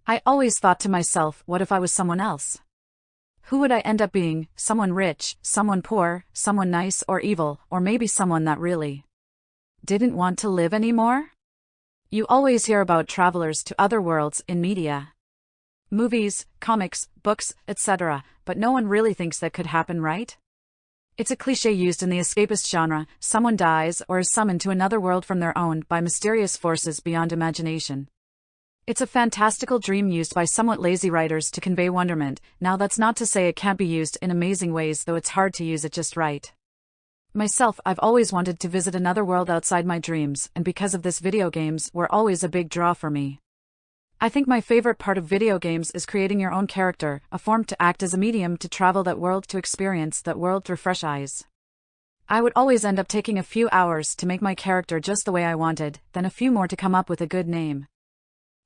I always thought to myself, what if I was someone else? Who would I end up being? Someone rich, someone poor, someone nice or evil, or maybe someone that really didn't want to live anymore? You always hear about travelers to other worlds in media. Movies, comics, books, etc., but no one really thinks that could happen, right? It's a cliché used in the escapist genre. Someone dies or is summoned to another world from their own by mysterious forces beyond imagination. It's a fantastical dream used by somewhat lazy writers to convey wonderment. Now that's not to say it can't be used in amazing ways, though it's hard to use it just right. Myself, I've always wanted to visit another world outside my dreams, and because of this, video games were always a big draw for me. I think my favorite part of video games is creating your own character, a form to act as a medium to travel that world, to experience that world through fresh eyes. I would always end up taking a few hours to make my character just the way I wanted, then a few more to come up with a good name.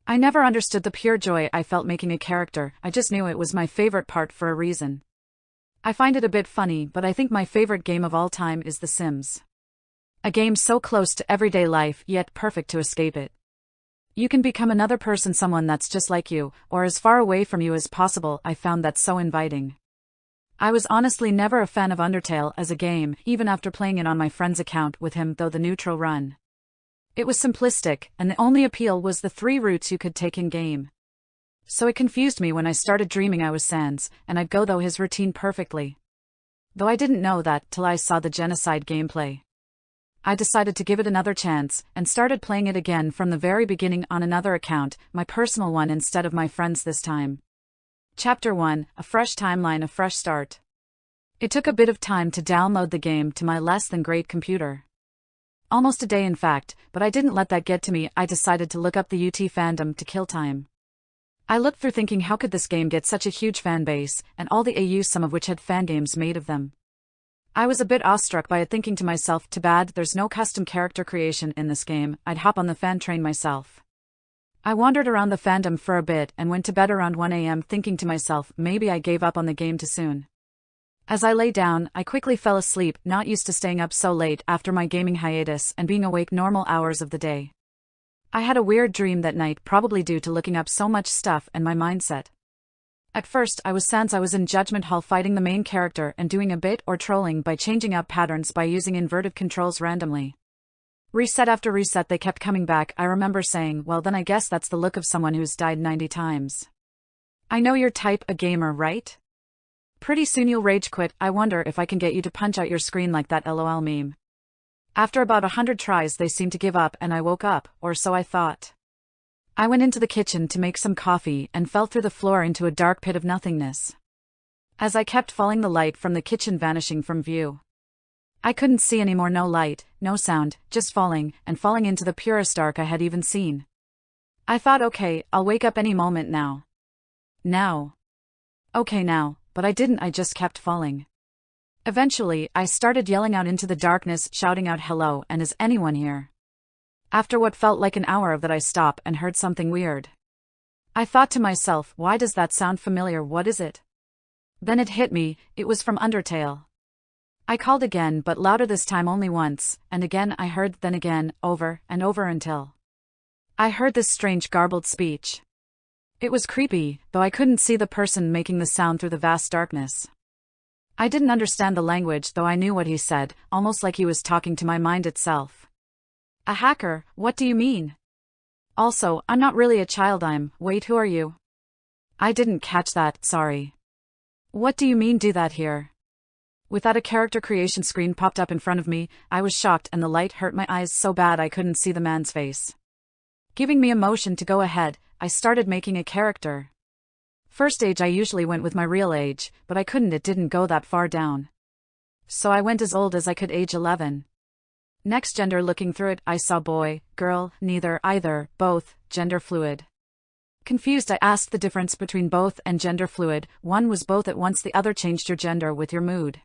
I never understood the pure joy I felt making a character. I just knew it was my favorite part for a reason. I find it a bit funny, but I think my favorite game of all time is The Sims. A game so close to everyday life, yet perfect to escape it. You can become another person, someone that's just like you, or as far away from you as possible. I found that so inviting. I was honestly never a fan of Undertale as a game, even after playing it on my friend's account with him, though the neutral run. It was simplistic, and the only appeal was the 3 routes you could take in-game. So it confused me when I started dreaming I was Sans, and I'd go through his routine perfectly. Though I didn't know that till I saw the genocide gameplay. I decided to give it another chance, and started playing it again from the very beginning on another account, my personal one instead of my friend's this time. Chapter 1, A Fresh Timeline, a Fresh Start. It took a bit of time to download the game to my less than great computer. Almost a day in fact, but I didn't let that get to me. I decided to look up the UT fandom to kill time. I looked through thinking, how could this game get such a huge fan base, and all the AUs, some of which had fangames made of them. I was a bit awestruck by it, thinking to myself, too bad there's no custom character creation in this game. I'd hop on the fan train myself. I wandered around the fandom for a bit and went to bed around 1 AM thinking to myself, maybe I gave up on the game too soon. As I lay down, I quickly fell asleep, not used to staying up so late after my gaming hiatus and being awake normal hours of the day. I had a weird dream that night, probably due to looking up so much stuff and my mindset. At first, I was Sans. I was in Judgment Hall fighting the main character and doing a bit or trolling by changing up patterns by using inverted controls randomly. Reset after reset, they kept coming back. I remember saying, well then I guess that's the look of someone who's died 90 times. I know your type, a gamer, right? Pretty soon you'll rage quit. I wonder if I can get you to punch out your screen like that LOL meme. After about 100 tries they seemed to give up and I woke up, or so I thought. I went into the kitchen to make some coffee and fell through the floor into a dark pit of nothingness. As I kept falling, the light from the kitchen vanishing from view. I couldn't see anymore, no light, no sound, just falling, and falling into the purest dark I had even seen. I thought, okay, I'll wake up any moment now. Now. Okay now, but I didn't, I just kept falling. Eventually, I started yelling out into the darkness, shouting out, hello, and is anyone here? After what felt like an hour of that, I stopped and heard something weird. I thought to myself, why does that sound familiar? What is it? Then it hit me, it was from Undertale. I called again, but louder this time, only once, and again I heard, then again, over and over until I heard this strange garbled speech. It was creepy, though I couldn't see the person making the sound through the vast darkness. I didn't understand the language, though I knew what he said, almost like he was talking to my mind itself. A hacker, what do you mean? Also, I'm not really a child, wait, who are you? I didn't catch that, sorry. What do you mean, do that here? With that, a character creation screen popped up in front of me. I was shocked and the light hurt my eyes so bad I couldn't see the man's face. Giving me a motion to go ahead, I started making a character. First age I usually went with my real age, but I couldn't, it didn't go that far down. So I went as old as I could, age 11. Next, gender, looking through it, I saw boy, girl, neither, either, both, gender fluid. Confused, I asked the difference between both and gender fluid. One was both at once, the other changed your gender with your mood.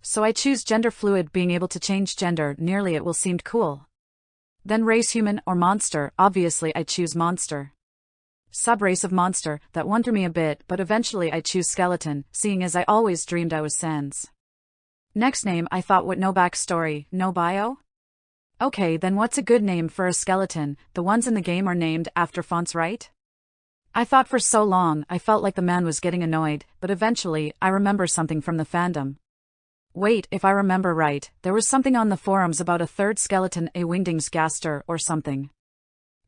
So I choose gender fluid, being able to change gender, nearly it will seemed cool. Then race, human or monster, obviously I choose monster. Subrace of monster, that one threw me a bit, but eventually I choose skeleton, seeing as I always dreamed I was Sans. Next name, I thought, what, no backstory, no bio? Okay, then what's a good name for a skeleton? The ones in the game are named after fonts, right? I thought for so long I felt like the man was getting annoyed, but eventually, I remember something from the fandom. Wait, if I remember right, there was something on the forums about a third skeleton, a Wingdingsgaster or something.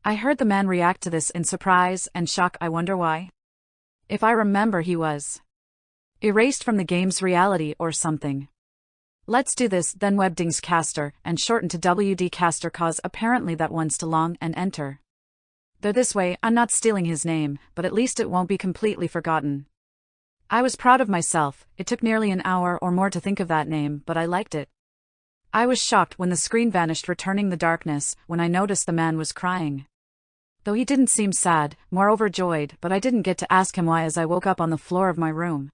I heard the man react to this in surprise and shock. I wonder why? If I remember, he was erased from the game's reality or something. Let's do this then. Webdingscaster, and shortened to WD-caster, cause apparently that one's too long and enter. Though this way, I'm not stealing his name, but at least it won't be completely forgotten. I was proud of myself. It took nearly an hour or more to think of that name, but I liked it. I was shocked when the screen vanished, returning the darkness, when I noticed the man was crying. Though he didn't seem sad, more overjoyed, but I didn't get to ask him why as I woke up on the floor of my room.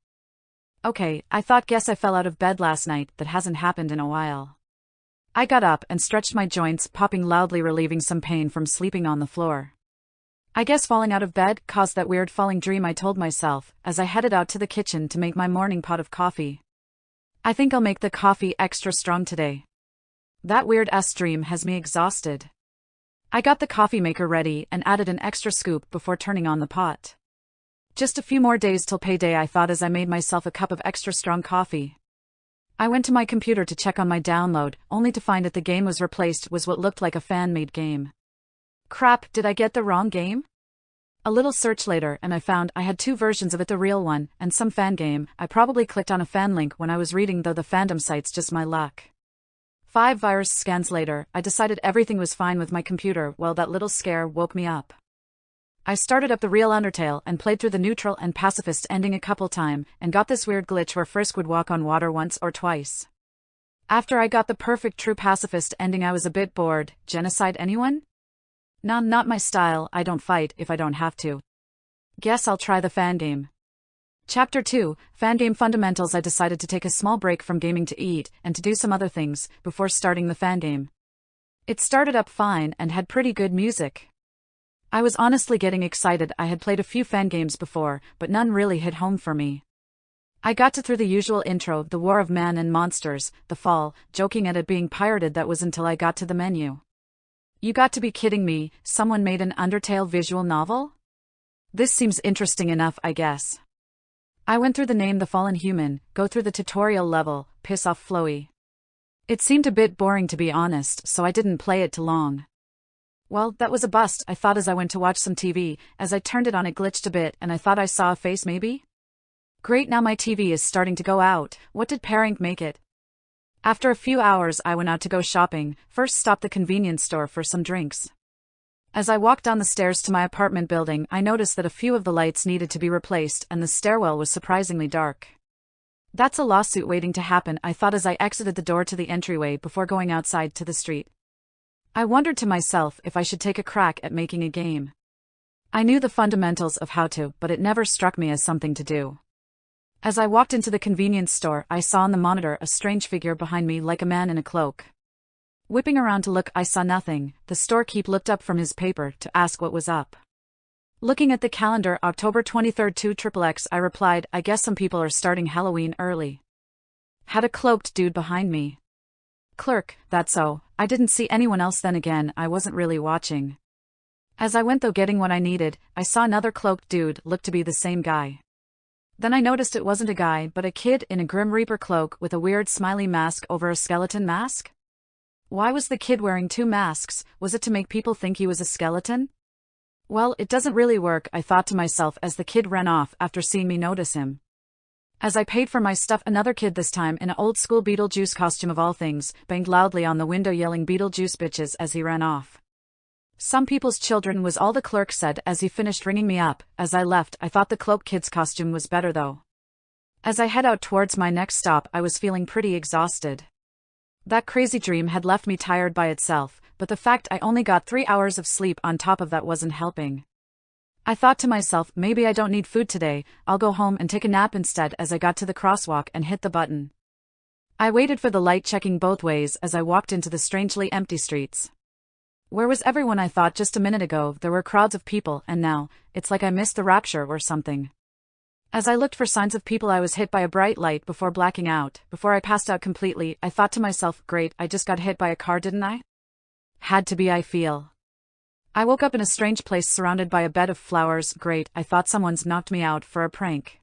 Okay, I thought, guess I fell out of bed last night. That hasn't happened in a while. I got up and stretched my joints, popping loudly, relieving some pain from sleeping on the floor. I guess falling out of bed caused that weird falling dream, I told myself, as I headed out to the kitchen to make my morning pot of coffee. I think I'll make the coffee extra strong today. That weird-ass dream has me exhausted. I got the coffee maker ready and added an extra scoop before turning on the pot. Just a few more days till payday, I thought as I made myself a cup of extra strong coffee. I went to my computer to check on my download, only to find that the game was replaced with what looked like a fan-made game. Crap, did I get the wrong game? A little search later and I found I had two versions of it, the real one, and some fan game. I probably clicked on a fan link when I was reading, though the fandom site's just my luck. 5 virus scans later, I decided everything was fine with my computer. Well, that little scare woke me up. I started up the real Undertale and played through the neutral and pacifist ending a couple times, and got this weird glitch where Frisk would walk on water once or twice. After I got the perfect true pacifist ending, I was a bit bored. Genocide anyone? Nah, not my style. I don't fight if I don't have to. Guess I'll try the fan game. Chapter 2, Fan Game Fundamentals. I decided to take a small break from gaming to eat and to do some other things before starting the fan game. It started up fine and had pretty good music. I was honestly getting excited. I had played a few fan games before, but none really hit home for me. I got to through the usual intro, the War of Man and Monsters, the Fall, joking at it being pirated. That was until I got to the menu. You got to be kidding me, someone made an Undertale visual novel? This seems interesting enough, I guess. I went through the name The Fallen Human, go through the tutorial level, piss off Floey. It seemed a bit boring, to be honest, so I didn't play it too long. Well, that was a bust, I thought as I went to watch some TV. As I turned it on, it glitched a bit and I thought I saw a face maybe? Great, now my TV is starting to go out. What did pairing make it? After a few hours I went out to go shopping, first stopped the convenience store for some drinks. As I walked down the stairs to my apartment building, I noticed that a few of the lights needed to be replaced and the stairwell was surprisingly dark. That's a lawsuit waiting to happen, I thought as I exited the door to the entryway before going outside to the street. I wondered to myself if I should take a crack at making a game. I knew the fundamentals of how to, but it never struck me as something to do. As I walked into the convenience store, I saw on the monitor a strange figure behind me, like a man in a cloak. Whipping around to look, I saw nothing. The storekeep looked up from his paper to ask what was up. Looking at the calendar, October 23rd, 2XXX, I replied, I guess some people are starting Halloween early. Had a cloaked dude behind me. Clerk, that's so. I didn't see anyone else. Then again, I wasn't really watching. As I went though getting what I needed, I saw another cloaked dude, looked to be the same guy. Then I noticed it wasn't a guy but a kid in a Grim Reaper cloak with a weird smiley mask over a skeleton mask? Why was the kid wearing two masks? Was it to make people think he was a skeleton? Well, it doesn't really work, I thought to myself as the kid ran off after seeing me notice him. As I paid for my stuff, another kid, this time in an old-school Beetlejuice costume of all things, banged loudly on the window yelling Beetlejuice bitches as he ran off. Some people's children was all the clerk said as he finished ringing me up. As I left, I thought the cloak kid's costume was better though. As I head out towards my next stop, I was feeling pretty exhausted. That crazy dream had left me tired by itself, but the fact I only got 3 hours of sleep on top of that wasn't helping. I thought to myself, maybe I don't need food today, I'll go home and take a nap instead. As I got to the crosswalk and hit the button. I waited for the light, checking both ways as I walked into the strangely empty streets. Where was everyone? I thought just a minute ago there were crowds of people, and now, it's like I missed the rapture or something. As I looked for signs of people, I was hit by a bright light before blacking out. Before I passed out completely, I thought to myself, great, I just got hit by a car, didn't I? Had to be, I feel. I woke up in a strange place surrounded by a bed of flowers. Great, I thought someone's knocked me out for a prank.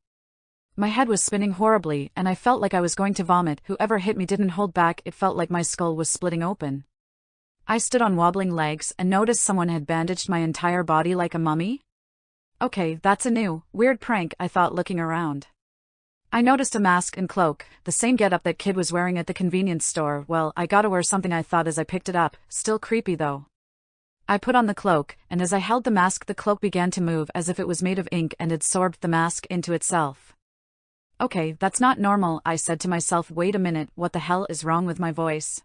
My head was spinning horribly, and I felt like I was going to vomit. Whoever hit me didn't hold back, it felt like my skull was splitting open. I stood on wobbling legs and noticed someone had bandaged my entire body like a mummy. Okay, that's a new, weird prank, I thought, looking around. I noticed a mask and cloak, the same getup that kid was wearing at the convenience store. Well, I gotta wear something, I thought as I picked it up, still creepy though. I put on the cloak, and as I held the mask the cloak began to move as if it was made of ink and absorbed the mask into itself. Okay, that's not normal, I said to myself. Wait a minute, what the hell is wrong with my voice?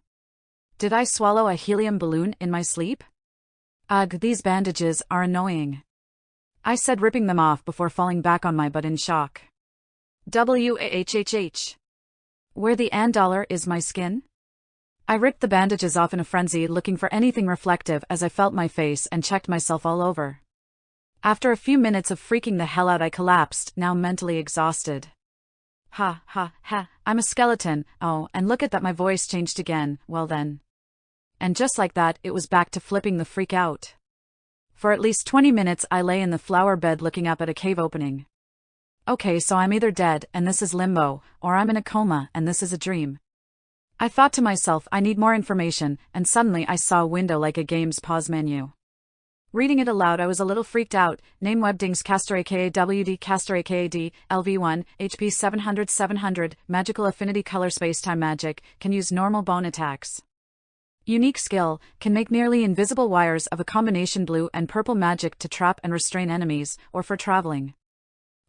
Did I swallow a helium balloon in my sleep? Ugh, these bandages are annoying, I said, ripping them off before falling back on my butt in shock. Whhhh. Where the $1 is my skin? I ripped the bandages off in a frenzy, looking for anything reflective as I felt my face and checked myself all over. After a few minutes of freaking the hell out, I collapsed, now mentally exhausted. Ha, I'm a skeleton. Oh, and look at that, my voice changed again. Well then. And just like that, it was back to flipping the freak out. For at least 20 minutes I lay in the flower bed looking up at a cave opening. Okay, so I'm either dead, and this is limbo, or I'm in a coma, and this is a dream. I thought to myself, I need more information, and suddenly I saw a window like a game's pause menu. Reading it aloud, I was a little freaked out. Name Webdings Caster aka WD Caster aka D, LV1, HP 700 Magical Affinity Color Spacetime Magic, can use normal bone attacks. Unique skill, can make nearly invisible wires of a combination blue and purple magic to trap and restrain enemies, or for traveling.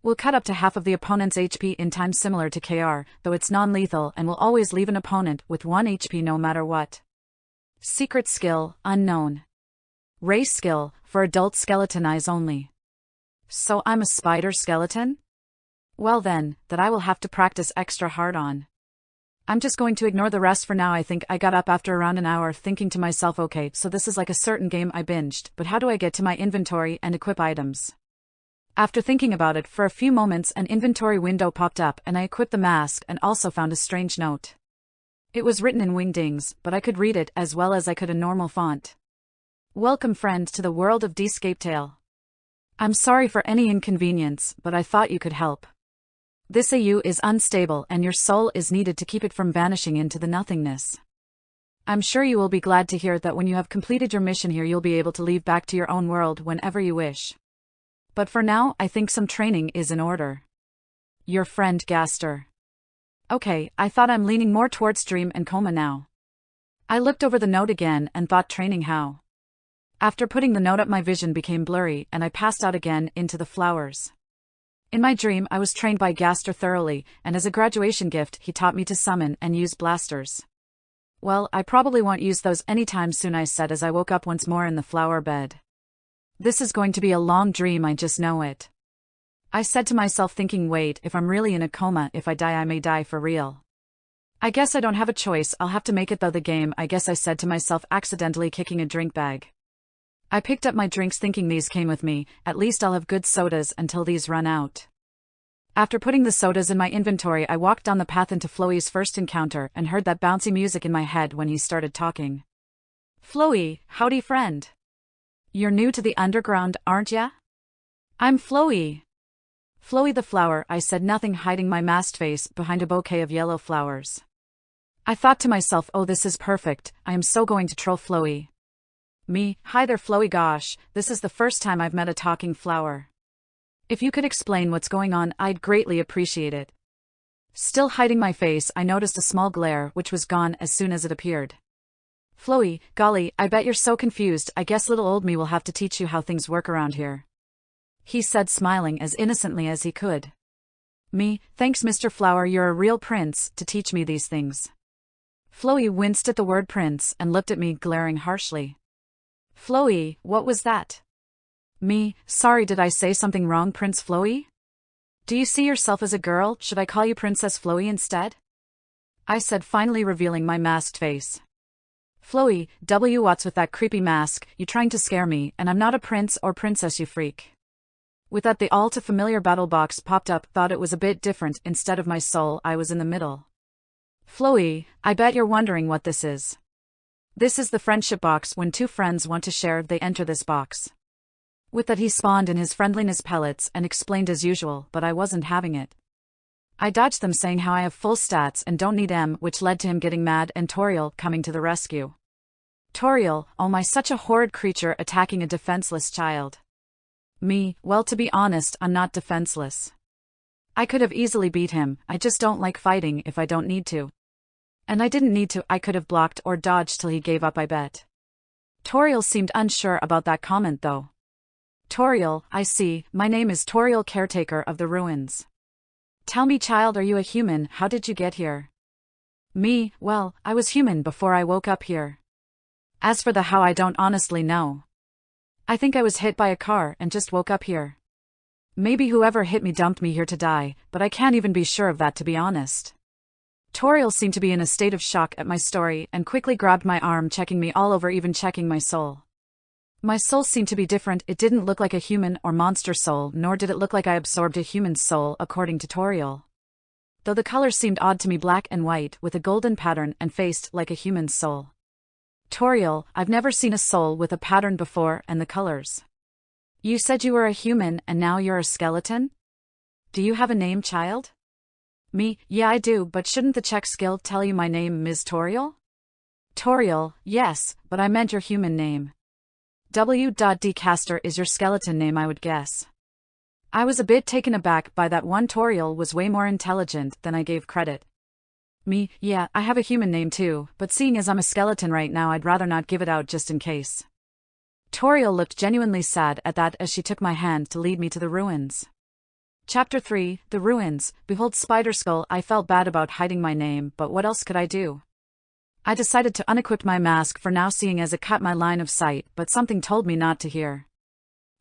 Will cut up to half of the opponent's HP in time, similar to KR, though it's non-lethal and will always leave an opponent with 1 HP no matter what. Secret skill, unknown. Race skill, for adult skeleton eyes only. So I'm a spider skeleton? Well then, that I will have to practice extra hard on. I'm just going to ignore the rest for now. I think I got up after around an hour, thinking to myself, okay, so this is like a certain game I binged, but how do I get to my inventory and equip items? After thinking about it for a few moments, an inventory window popped up and I equipped the mask and also found a strange note. It was written in wingdings, but I could read it as well as I could a normal font. Welcome friend to the world of ScapeTale. I'm sorry for any inconvenience, but I thought you could help. This AU is unstable and your soul is needed to keep it from vanishing into the nothingness. I'm sure you will be glad to hear that when you have completed your mission here you'll be able to leave back to your own world whenever you wish. But for now, I think some training is in order. Your friend Gaster. Okay, I thought I'm leaning more towards dream and coma now. I looked over the note again and thought, training how? After putting the note up my vision became blurry and I passed out again into the flowers. In my dream I was trained by Gaster thoroughly, and as a graduation gift he taught me to summon and use blasters. Well, I probably won't use those anytime soon, I said as I woke up once more in the flower bed. This is going to be a long dream, I just know it. I said to myself, thinking, wait, if I'm really in a coma, if I die I may die for real. I guess I don't have a choice, I'll have to make it though the game, I guess, I said to myself, accidentally kicking a drink bag. I picked up my drinks thinking these came with me, at least I'll have good sodas until these run out. After putting the sodas in my inventory I walked down the path into Flowey's first encounter and heard that bouncy music in my head when he started talking. Flowey, howdy friend. You're new to the underground, aren't ya? I'm Flowey. Flowey the flower, I said, nothing, hiding my masked face behind a bouquet of yellow flowers. I thought to myself, oh, this is perfect, I am so going to troll Flowey. Me, hi there Flowey, gosh, this is the first time I've met a talking flower. If you could explain what's going on, I'd greatly appreciate it. Still hiding my face, I noticed a small glare which was gone as soon as it appeared. Flowey, golly, I bet you're so confused, I guess little old me will have to teach you how things work around here. He said, smiling as innocently as he could. Me, thanks Mr. Flower, you're a real prince, to teach me these things. Flowey winced at the word prince and looked at me, glaring harshly. Flowey, what was that? Me, sorry, did I say something wrong, Prince Flowey? Do you see yourself as a girl, should I call you Princess Flowey instead? I said, finally revealing my masked face. Flowey, what's with that creepy mask, you trying to scare me, and I'm not a prince or princess, you freak. With that the all too familiar battle box popped up, thought it was a bit different, instead of my soul I was in the middle. Flowey, I bet you're wondering what this is. This is the friendship box. When two friends want to share, they enter this box. With that he spawned in his friendliness pellets and explained as usual, but I wasn't having it. I dodged them saying how I have full stats and don't need M, which led to him getting mad and Toriel coming to the rescue. Toriel, oh my, such a horrid creature attacking a defenseless child. Me, well, to be honest, I'm not defenseless. I could have easily beat him, I just don't like fighting if I don't need to. And I didn't need to, I could have blocked or dodged till he gave up, I bet. Toriel seemed unsure about that comment though. Toriel, I see, my name is Toriel, caretaker of the ruins. Tell me, child, are you a human? How did you get here? Me, well, I was human before I woke up here. As for the how, I don't honestly know. I think I was hit by a car and just woke up here. Maybe whoever hit me dumped me here to die, but I can't even be sure of that, to be honest. Toriel seemed to be in a state of shock at my story and quickly grabbed my arm, checking me all over, even checking my soul. My soul seemed to be different. It didn't look like a human or monster soul, nor did it look like I absorbed a human's soul, according to Toriel. Though the color seemed odd to me, black and white with a golden pattern and faced like a human's soul. Toriel, I've never seen a soul with a pattern before, and the colors. You said you were a human and now you're a skeleton? Do you have a name, child? Me, yeah I do, but shouldn't the check skill tell you my name, Ms. Toriel? Toriel, yes, but I meant your human name. W.D. Caster is your skeleton name, I would guess. I was a bit taken aback by that one. Toriel was way more intelligent than I gave credit. Me, yeah, I have a human name too, but seeing as I'm a skeleton right now, I'd rather not give it out just in case. Toriel looked genuinely sad at that as she took my hand to lead me to the ruins. Chapter 3, The Ruins. Behold Spider Skull. I felt bad about hiding my name, but what else could I do? I decided to unequip my mask for now, seeing as it cut my line of sight, but something told me not to hear.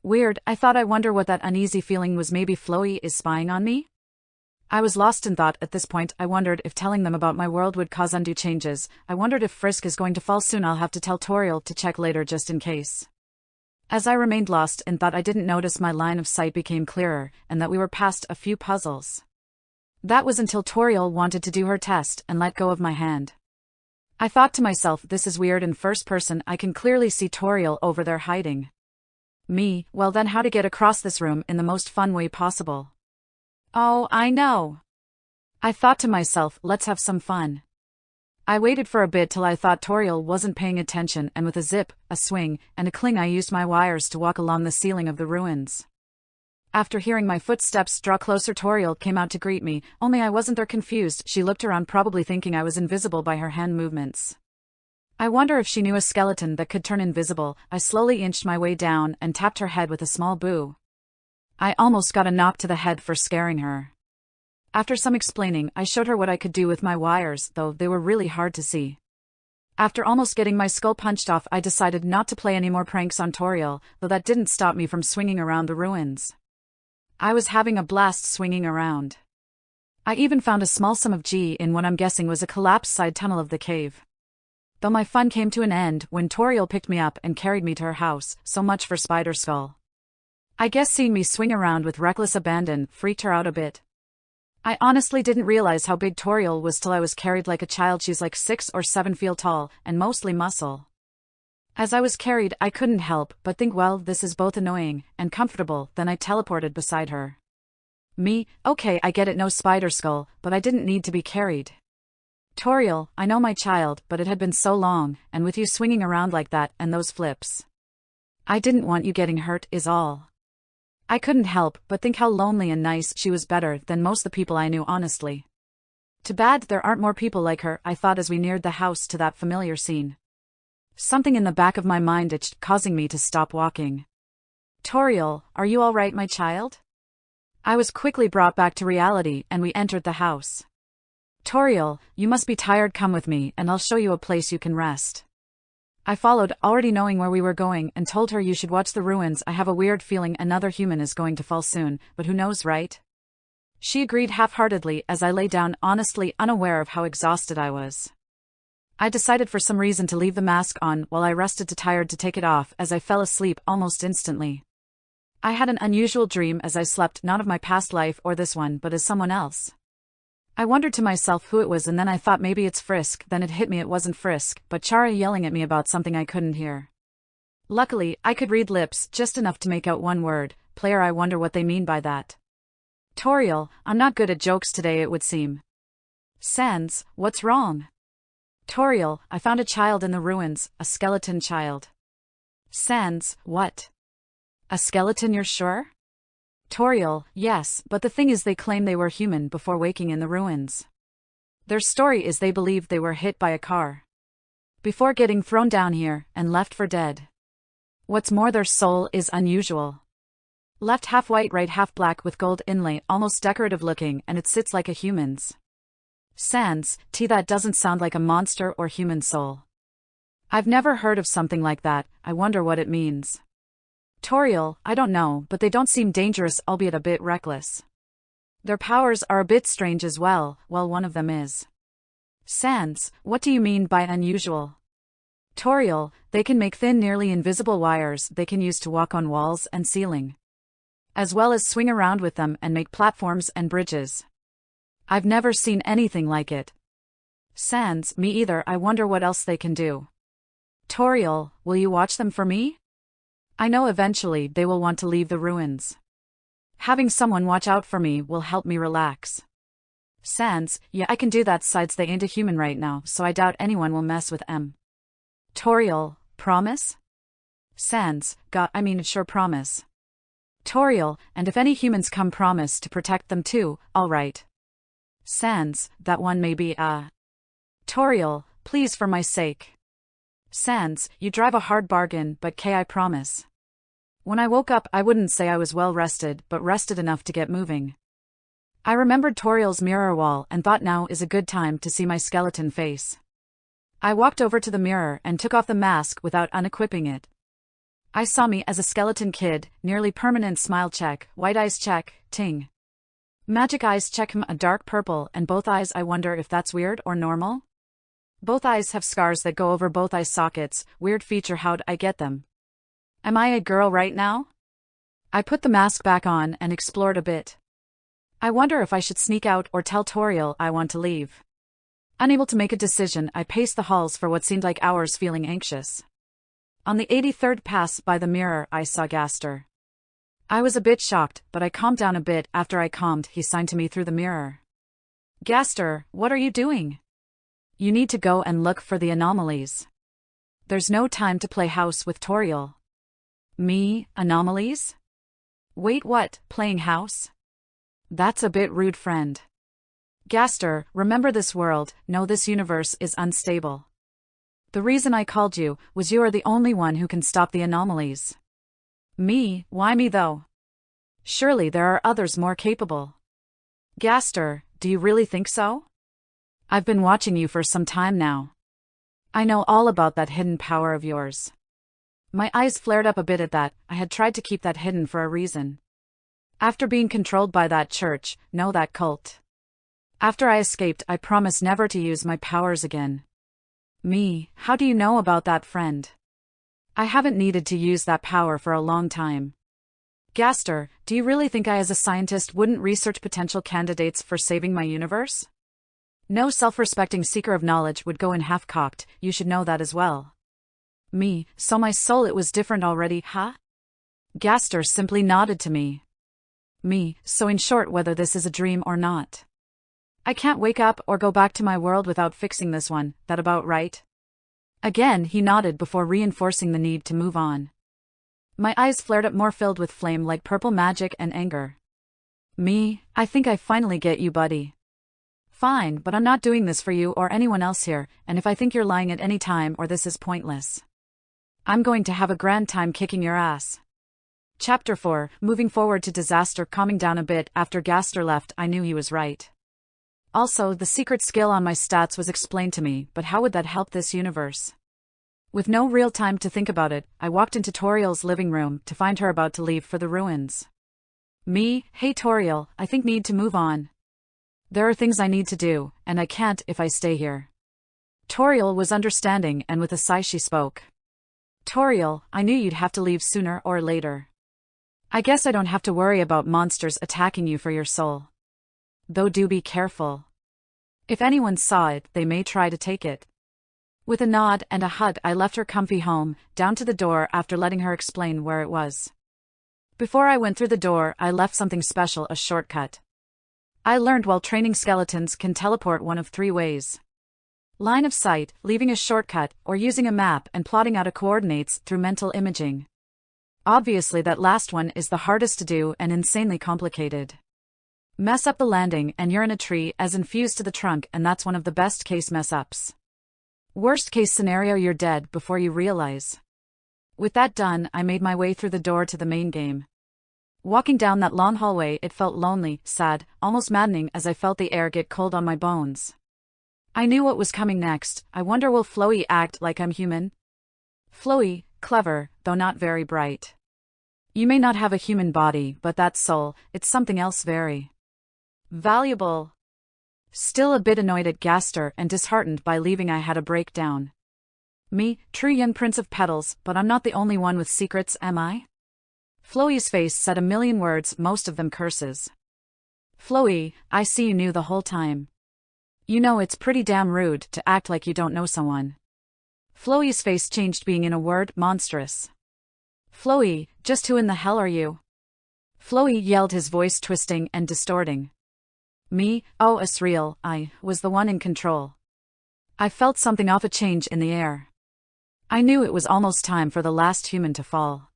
Weird, I thought. I wonder what that uneasy feeling was. Maybe Floey is spying on me? I was lost in thought at this point. I wondered if telling them about my world would cause undue changes. I wondered if Frisk is going to fall soon. I'll have to tell Toriel to check later just in case. As I remained lost in thought, I didn't notice my line of sight became clearer, and that we were past a few puzzles. That was until Toriel wanted to do her test and let go of my hand. I thought to myself, this is weird. In first person, I can clearly see Toriel over there hiding. Me, well then how to get across this room in the most fun way possible. Oh, I know. I thought to myself, let's have some fun. I waited for a bit till I thought Toriel wasn't paying attention, and with a zip, a swing, and a cling I used my wires to walk along the ceiling of the ruins. After hearing my footsteps draw closer, Toriel came out to greet me, only I wasn't there. Confused, she looked around, probably thinking I was invisible by her hand movements. I wonder if she knew a skeleton that could turn invisible. I slowly inched my way down and tapped her head with a small boo. I almost got a knock to the head for scaring her. After some explaining, I showed her what I could do with my wires, though they were really hard to see. After almost getting my skull punched off, I decided not to play any more pranks on Toriel, though that didn't stop me from swinging around the ruins. I was having a blast swinging around. I even found a small sum of G in what I'm guessing was a collapsed side tunnel of the cave. Though my fun came to an end when Toriel picked me up and carried me to her house. So much for Spider Skull. I guess seeing me swing around with reckless abandon freaked her out a bit. I honestly didn't realize how big Toriel was till I was carried like a child. She's like 6 or 7 feet tall, and mostly muscle. As I was carried, I couldn't help but think, well, this is both annoying and comfortable. Then I teleported beside her. Me, okay, I get it, no Spider Skull, but I didn't need to be carried. Toriel, I know my child, but it had been so long, and with you swinging around like that and those flips. I didn't want you getting hurt, is all. I couldn't help but think how lonely and nice she was, better than most the people I knew, honestly. Too bad there aren't more people like her, I thought as we neared the house to that familiar scene. Something in the back of my mind itched, causing me to stop walking. Toriel, are you all right, my child? I was quickly brought back to reality and we entered the house. Toriel, you must be tired, come with me and I'll show you a place you can rest. I followed, already knowing where we were going, and told her, you should watch the ruins. I have a weird feeling another human is going to fall soon, but who knows, right? She agreed half-heartedly as I lay down, honestly unaware of how exhausted I was. I decided for some reason to leave the mask on while I rested, too tired to take it off, as I fell asleep almost instantly. I had an unusual dream as I slept, not of my past life or this one, but as someone else. I wondered to myself who it was, and then I thought maybe it's Frisk. Then it hit me it wasn't Frisk, but Chara yelling at me about something I couldn't hear. Luckily, I could read lips just enough to make out one word, player. I wonder what they mean by that. Toriel, I'm not good at jokes today it would seem. Sans, what's wrong? Toriel, I found a child in the ruins, a skeleton child. Sans, what? A skeleton, you're sure? Toriel, yes, but the thing is they claim they were human before waking in the ruins. Their story is they believed they were hit by a car before getting thrown down here and left for dead. What's more, their soul is unusual. Left half white, right half black with gold inlay, almost decorative looking, and it sits like a human's. Sans, that doesn't sound like a monster or human soul. I've never heard of something like that. I wonder what it means. Toriel, I don't know, but they don't seem dangerous, albeit a bit reckless. Their powers are a bit strange as well one of them is. Sans, what do you mean by unusual? Toriel, they can make thin, nearly invisible wires they can use to walk on walls and ceiling, as well as swing around with them and make platforms and bridges. I've never seen anything like it. Sans, me either. I wonder what else they can do. Toriel, will you watch them for me? I know eventually they will want to leave the ruins. Having someone watch out for me will help me relax. Sans, yeah, I can do that. Sides they ain't a human right now, so I doubt anyone will mess with them. Toriel, promise? Sans, sure promise. Toriel, and if any humans come, promise to protect them too, alright. Sans, that one may be Toriel, please for my sake. Sans, you drive a hard bargain, but I promise. When I woke up, I wouldn't say I was well rested, but rested enough to get moving. I remembered Toriel's mirror wall and thought now is a good time to see my skeleton face. I walked over to the mirror and took off the mask without unequipping it. I saw me as a skeleton kid, nearly permanent smile check, white eyes check, ting. Magic eyes check, a dark purple, and both eyes. I wonder if that's weird or normal? Both eyes have scars that go over both eye sockets, weird feature. How'd I get them? Am I a girl right now? I put the mask back on and explored a bit. I wonder if I should sneak out or tell Toriel I want to leave. Unable to make a decision, I paced the halls for what seemed like hours, feeling anxious. On the 83rd pass by the mirror, I saw Gaster. I was a bit shocked, but I calmed down a bit. After I calmed, he signed to me through the mirror. Gaster, what are you doing? You need to go and look for the anomalies. There's no time to play house with Toriel. Me, anomalies? Wait, what, playing house? That's a bit rude, friend. Gaster, remember this world, no, this universe is unstable. The reason I called you was you are the only one who can stop the anomalies. Me, why me though? Surely there are others more capable. Gaster, do you really think so? I've been watching you for some time now. I know all about that hidden power of yours. My eyes flared up a bit at that. I had tried to keep that hidden for a reason. After being controlled by that church, no, that cult. After I escaped, I promised never to use my powers again. Me, how do you know about that, friend? I haven't needed to use that power for a long time. Gaster, do you really think I as a scientist wouldn't research potential candidates for saving my universe? No self-respecting seeker of knowledge would go in half-cocked, you should know that as well. Me, so my soul, it was different already, huh? Gaster simply nodded to me. Me, so in short, whether this is a dream or not. I can't wake up or go back to my world without fixing this one, that about right? Again he nodded before reinforcing the need to move on. My eyes flared up more, filled with flame like purple magic and anger. Me, I think I finally get you, buddy. Fine, but I'm not doing this for you or anyone else here, and if I think you're lying at any time or this is pointless, I'm going to have a grand time kicking your ass. Chapter 4, moving forward to disaster. Calming down a bit after Gaster left, I knew he was right. Also, the secret skill on my stats was explained to me, but how would that help this universe? With no real time to think about it, I walked into Toriel's living room to find her about to leave for the ruins. Me, hey Toriel, I think need to move on. There are things I need to do, and I can't if I stay here. Toriel was understanding, and with a sigh she spoke. Toriel, I knew you'd have to leave sooner or later. I guess I don't have to worry about monsters attacking you for your soul. Though do be careful. If anyone saw it, they may try to take it. With a nod and a hug, I left her comfy home, down to the door after letting her explain where it was. Before I went through the door, I left something special, a shortcut. I learned while training skeletons can teleport one of 3 ways. Line of sight, leaving a shortcut, or using a map and plotting out a coordinates through mental imaging. Obviously that last one is the hardest to do and insanely complicated. Mess up the landing and you're in a tree as infused to the trunk, and that's one of the best case mess-ups. Worst case scenario, you're dead before you realize. With that done, I made my way through the door to the main game. Walking down that long hallway, it felt lonely, sad, almost maddening as I felt the air get cold on my bones. I knew what was coming next. I wonder, will Floey act like I'm human? Floey, clever, though not very bright. You may not have a human body, but that soul, it's something else very valuable. Still a bit annoyed at Gaster and disheartened by leaving, I had a breakdown. Me, true young prince of petals, but I'm not the only one with secrets, am I? Floey's face said a million words, most of them curses. Floey, I see you knew the whole time. You know it's pretty damn rude to act like you don't know someone. Floey's face changed, being in a word, monstrous. Floey, just who in the hell are you? Floey yelled, his voice twisting and distorting. Me, oh Asriel, I was the one in control. I felt something off, a change in the air. I knew it was almost time for the last human to fall.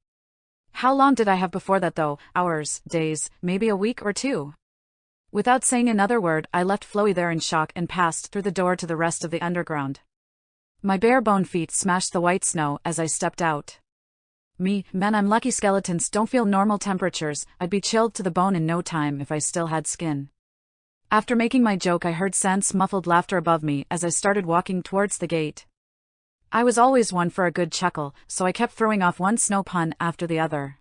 How long did I have before that though? Hours, days, maybe a week or 2. Without saying another word, I left Floey there in shock and passed through the door to the rest of the underground. My bare-bone feet smashed the white snow as I stepped out. Me, man, I'm lucky skeletons don't feel normal temperatures. I'd be chilled to the bone in no time if I still had skin. After making my joke, I heard Sans' muffled laughter above me as I started walking towards the gate. I was always one for a good chuckle, so I kept throwing off one snow pun after the other.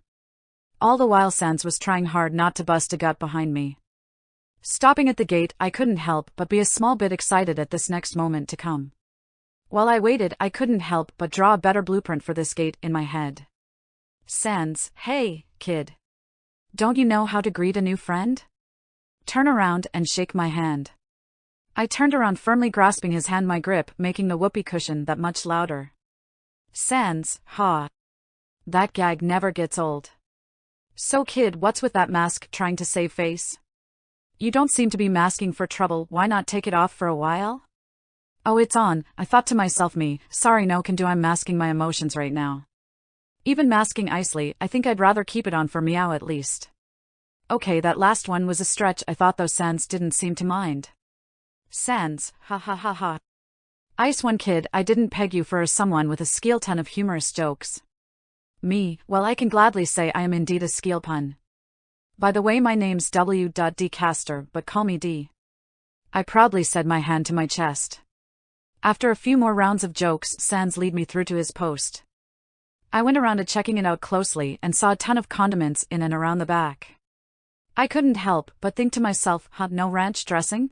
All the while Sans was trying hard not to bust a gut behind me. Stopping at the gate, I couldn't help but be a small bit excited at this next moment to come. While I waited, I couldn't help but draw a better blueprint for this gate in my head. Sans, hey, kid. Don't you know how to greet a new friend? Turn around and shake my hand. I turned around, firmly grasping his hand, my grip making the whoopee cushion that much louder. Sans, ha. That gag never gets old. So kid, what's with that mask, trying to save face? You don't seem to be masking for trouble, why not take it off for a while? Oh, it's on, I thought to myself, me, sorry no can do, I'm masking my emotions right now. Even masking icily, I think I'd rather keep it on for meow at least. Okay, that last one was a stretch, I thought, though Sans didn't seem to mind. Sans, ha ha ha ha. Ice one kid, I didn't peg you for someone with a skeleton of humorous jokes. Me, well I can gladly say I am indeed a skeleton. By the way, my name's W.D. Caster, but call me D. I proudly said, my hand to my chest. After a few more rounds of jokes, Sans lead me through to his post. I went around to checking it out closely and saw a ton of condiments in and around the back. I couldn't help but think to myself, huh, no ranch dressing?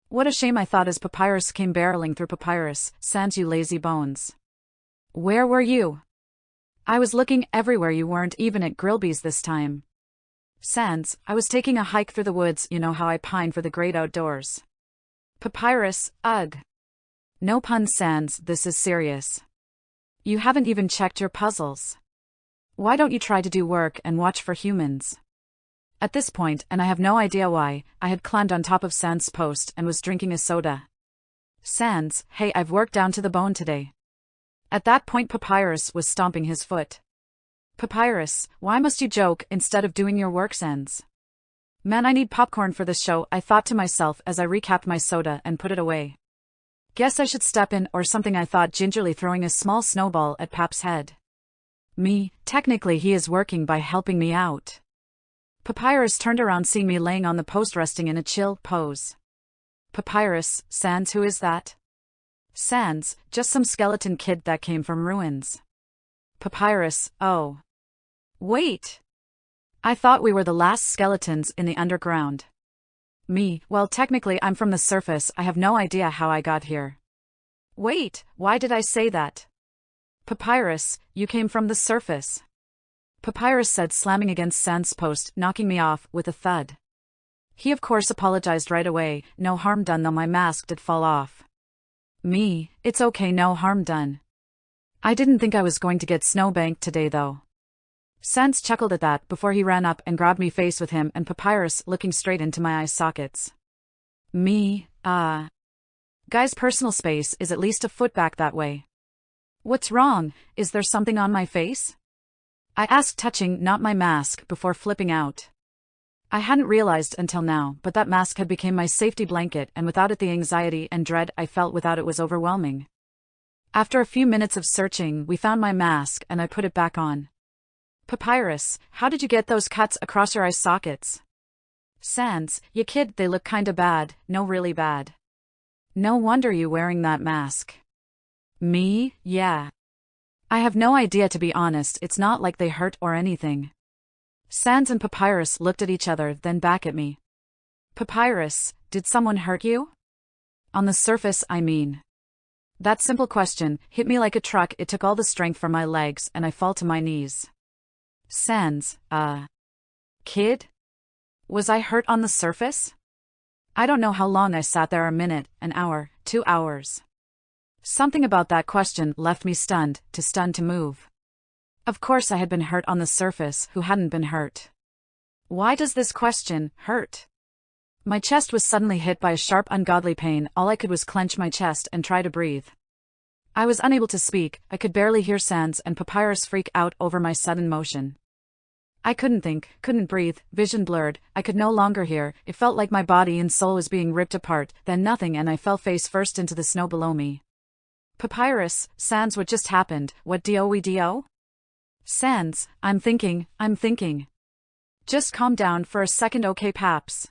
What a shame, I thought as Papyrus came barreling through. Papyrus, Sans, you lazy bones. Where were you? I was looking everywhere, you weren't even at Grillby's this time. Sans, I was taking a hike through the woods, you know how I pine for the great outdoors. Papyrus, ugh. No pun, Sans, this is serious. You haven't even checked your puzzles. Why don't you try to do work and watch for humans? At this point, and I have no idea why, I had climbed on top of Sans' post and was drinking a soda. Sans, hey, I've worked down to the bone today. At that point Papyrus was stomping his foot. Papyrus, why must you joke instead of doing your work, Sans? Man, I need popcorn for this show, I thought to myself as I recapped my soda and put it away. Guess I should step in or something, I thought, gingerly throwing a small snowball at Pap's head. Me, technically he is working by helping me out. Papyrus turned around, seeing me laying on the post resting in a chill pose. Papyrus, Sans, who is that? Sans, just some skeleton kid that came from ruins. Papyrus, oh. Wait. I thought we were the last skeletons in the underground. Me, well technically I'm from the surface, I have no idea how I got here. Wait, why did I say that? Papyrus, you came from the surface. Papyrus said, slamming against Sans' post, knocking me off with a thud. He of course apologized right away, no harm done though my mask did fall off. Me, it's okay, no harm done. I didn't think I was going to get snowbanked today though. Sans chuckled at that before he ran up and grabbed me face with him and Papyrus looking straight into my eye sockets. Me, Guy's personal space is at least a foot back that way. What's wrong, is there something on my face? I asked, touching not my mask before flipping out. I hadn't realized until now, but that mask had become my safety blanket, and without it the anxiety and dread I felt without it was overwhelming. After a few minutes of searching, we found my mask and I put it back on. Papyrus, how did you get those cuts across your eye sockets? Sans, ya kid, they look kinda bad, no really bad. No wonder you wearing that mask. Me, yeah. I have no idea to be honest, it's not like they hurt or anything. Sans and Papyrus looked at each other, then back at me. Papyrus, did someone hurt you? On the surface, I mean. That simple question hit me like a truck, it took all the strength from my legs and I fall to my knees. Sans, kid? Was I hurt on the surface? I don't know how long I sat there, a minute, an hour, 2 hours. Something about that question left me stunned to move. Of course I had been hurt on the surface, who hadn't been hurt? Why does this question hurt? My chest was suddenly hit by a sharp, ungodly pain, all I could was clench my chest and try to breathe. I was unable to speak, I could barely hear Sans and Papyrus freak out over my sudden motion. I couldn't think, couldn't breathe, vision blurred, I could no longer hear, it felt like my body and soul was being ripped apart, then nothing, and I fell face first into the snow below me. Papyrus, Sans, what just happened, what do? Sans, I'm thinking. Just calm down for a second, okay Paps?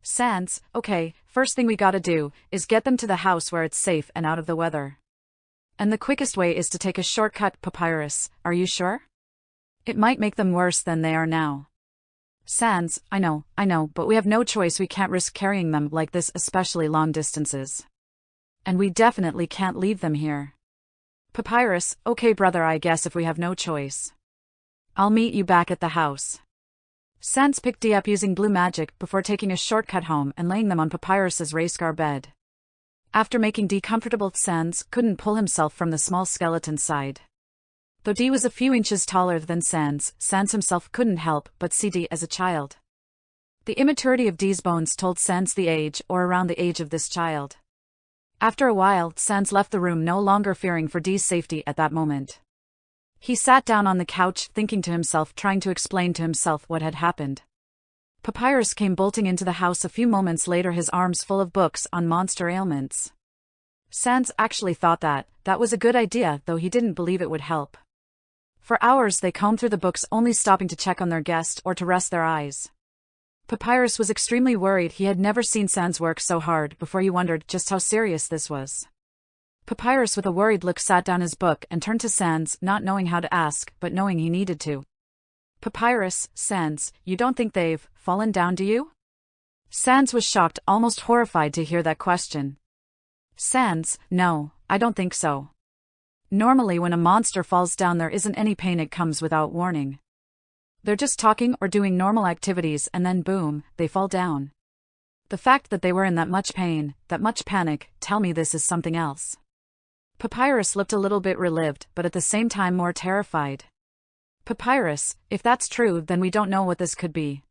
Sans, okay, first thing we gotta do is get them to the house where it's safe and out of the weather. And the quickest way is to take a shortcut, Papyrus, are you sure? It might make them worse than they are now. Sans, I know, but we have no choice, we can't risk carrying them like this, especially long distances. And we definitely can't leave them here. Papyrus, okay brother, I guess if we have no choice. I'll meet you back at the house. Sans picked Dee up using blue magic before taking a shortcut home and laying them on Papyrus's rayscar bed. After making Dee comfortable, Sans couldn't pull himself from the small skeleton's side. Though Dee was a few inches taller than Sans himself couldn't help but see Dee as a child. The immaturity of Dee's bones told Sans the age or around the age of this child. After a while, Sans left the room, no longer fearing for Dee's safety at that moment. He sat down on the couch, thinking to himself, trying to explain to himself what had happened. Papyrus came bolting into the house a few moments later, his arms full of books on monster ailments. Sans actually thought that was a good idea, though he didn't believe it would help. For hours they combed through the books, only stopping to check on their guest or to rest their eyes. Papyrus was extremely worried, he had never seen Sans work so hard before, he wondered just how serious this was. Papyrus with a worried look sat down his book and turned to Sans, not knowing how to ask, but knowing he needed to. Papyrus, Sans, you don't think they've fallen down, do you? Sans was shocked, almost horrified to hear that question. Sans, no, I don't think so. Normally when a monster falls down there isn't any pain, it comes without warning. They're just talking or doing normal activities and then boom, they fall down. The fact that they were in that much pain, that much panic, tell me this is something else. Papyrus looked a little bit relieved, but at the same time more terrified. Papyrus, if that's true, then we don't know what this could be.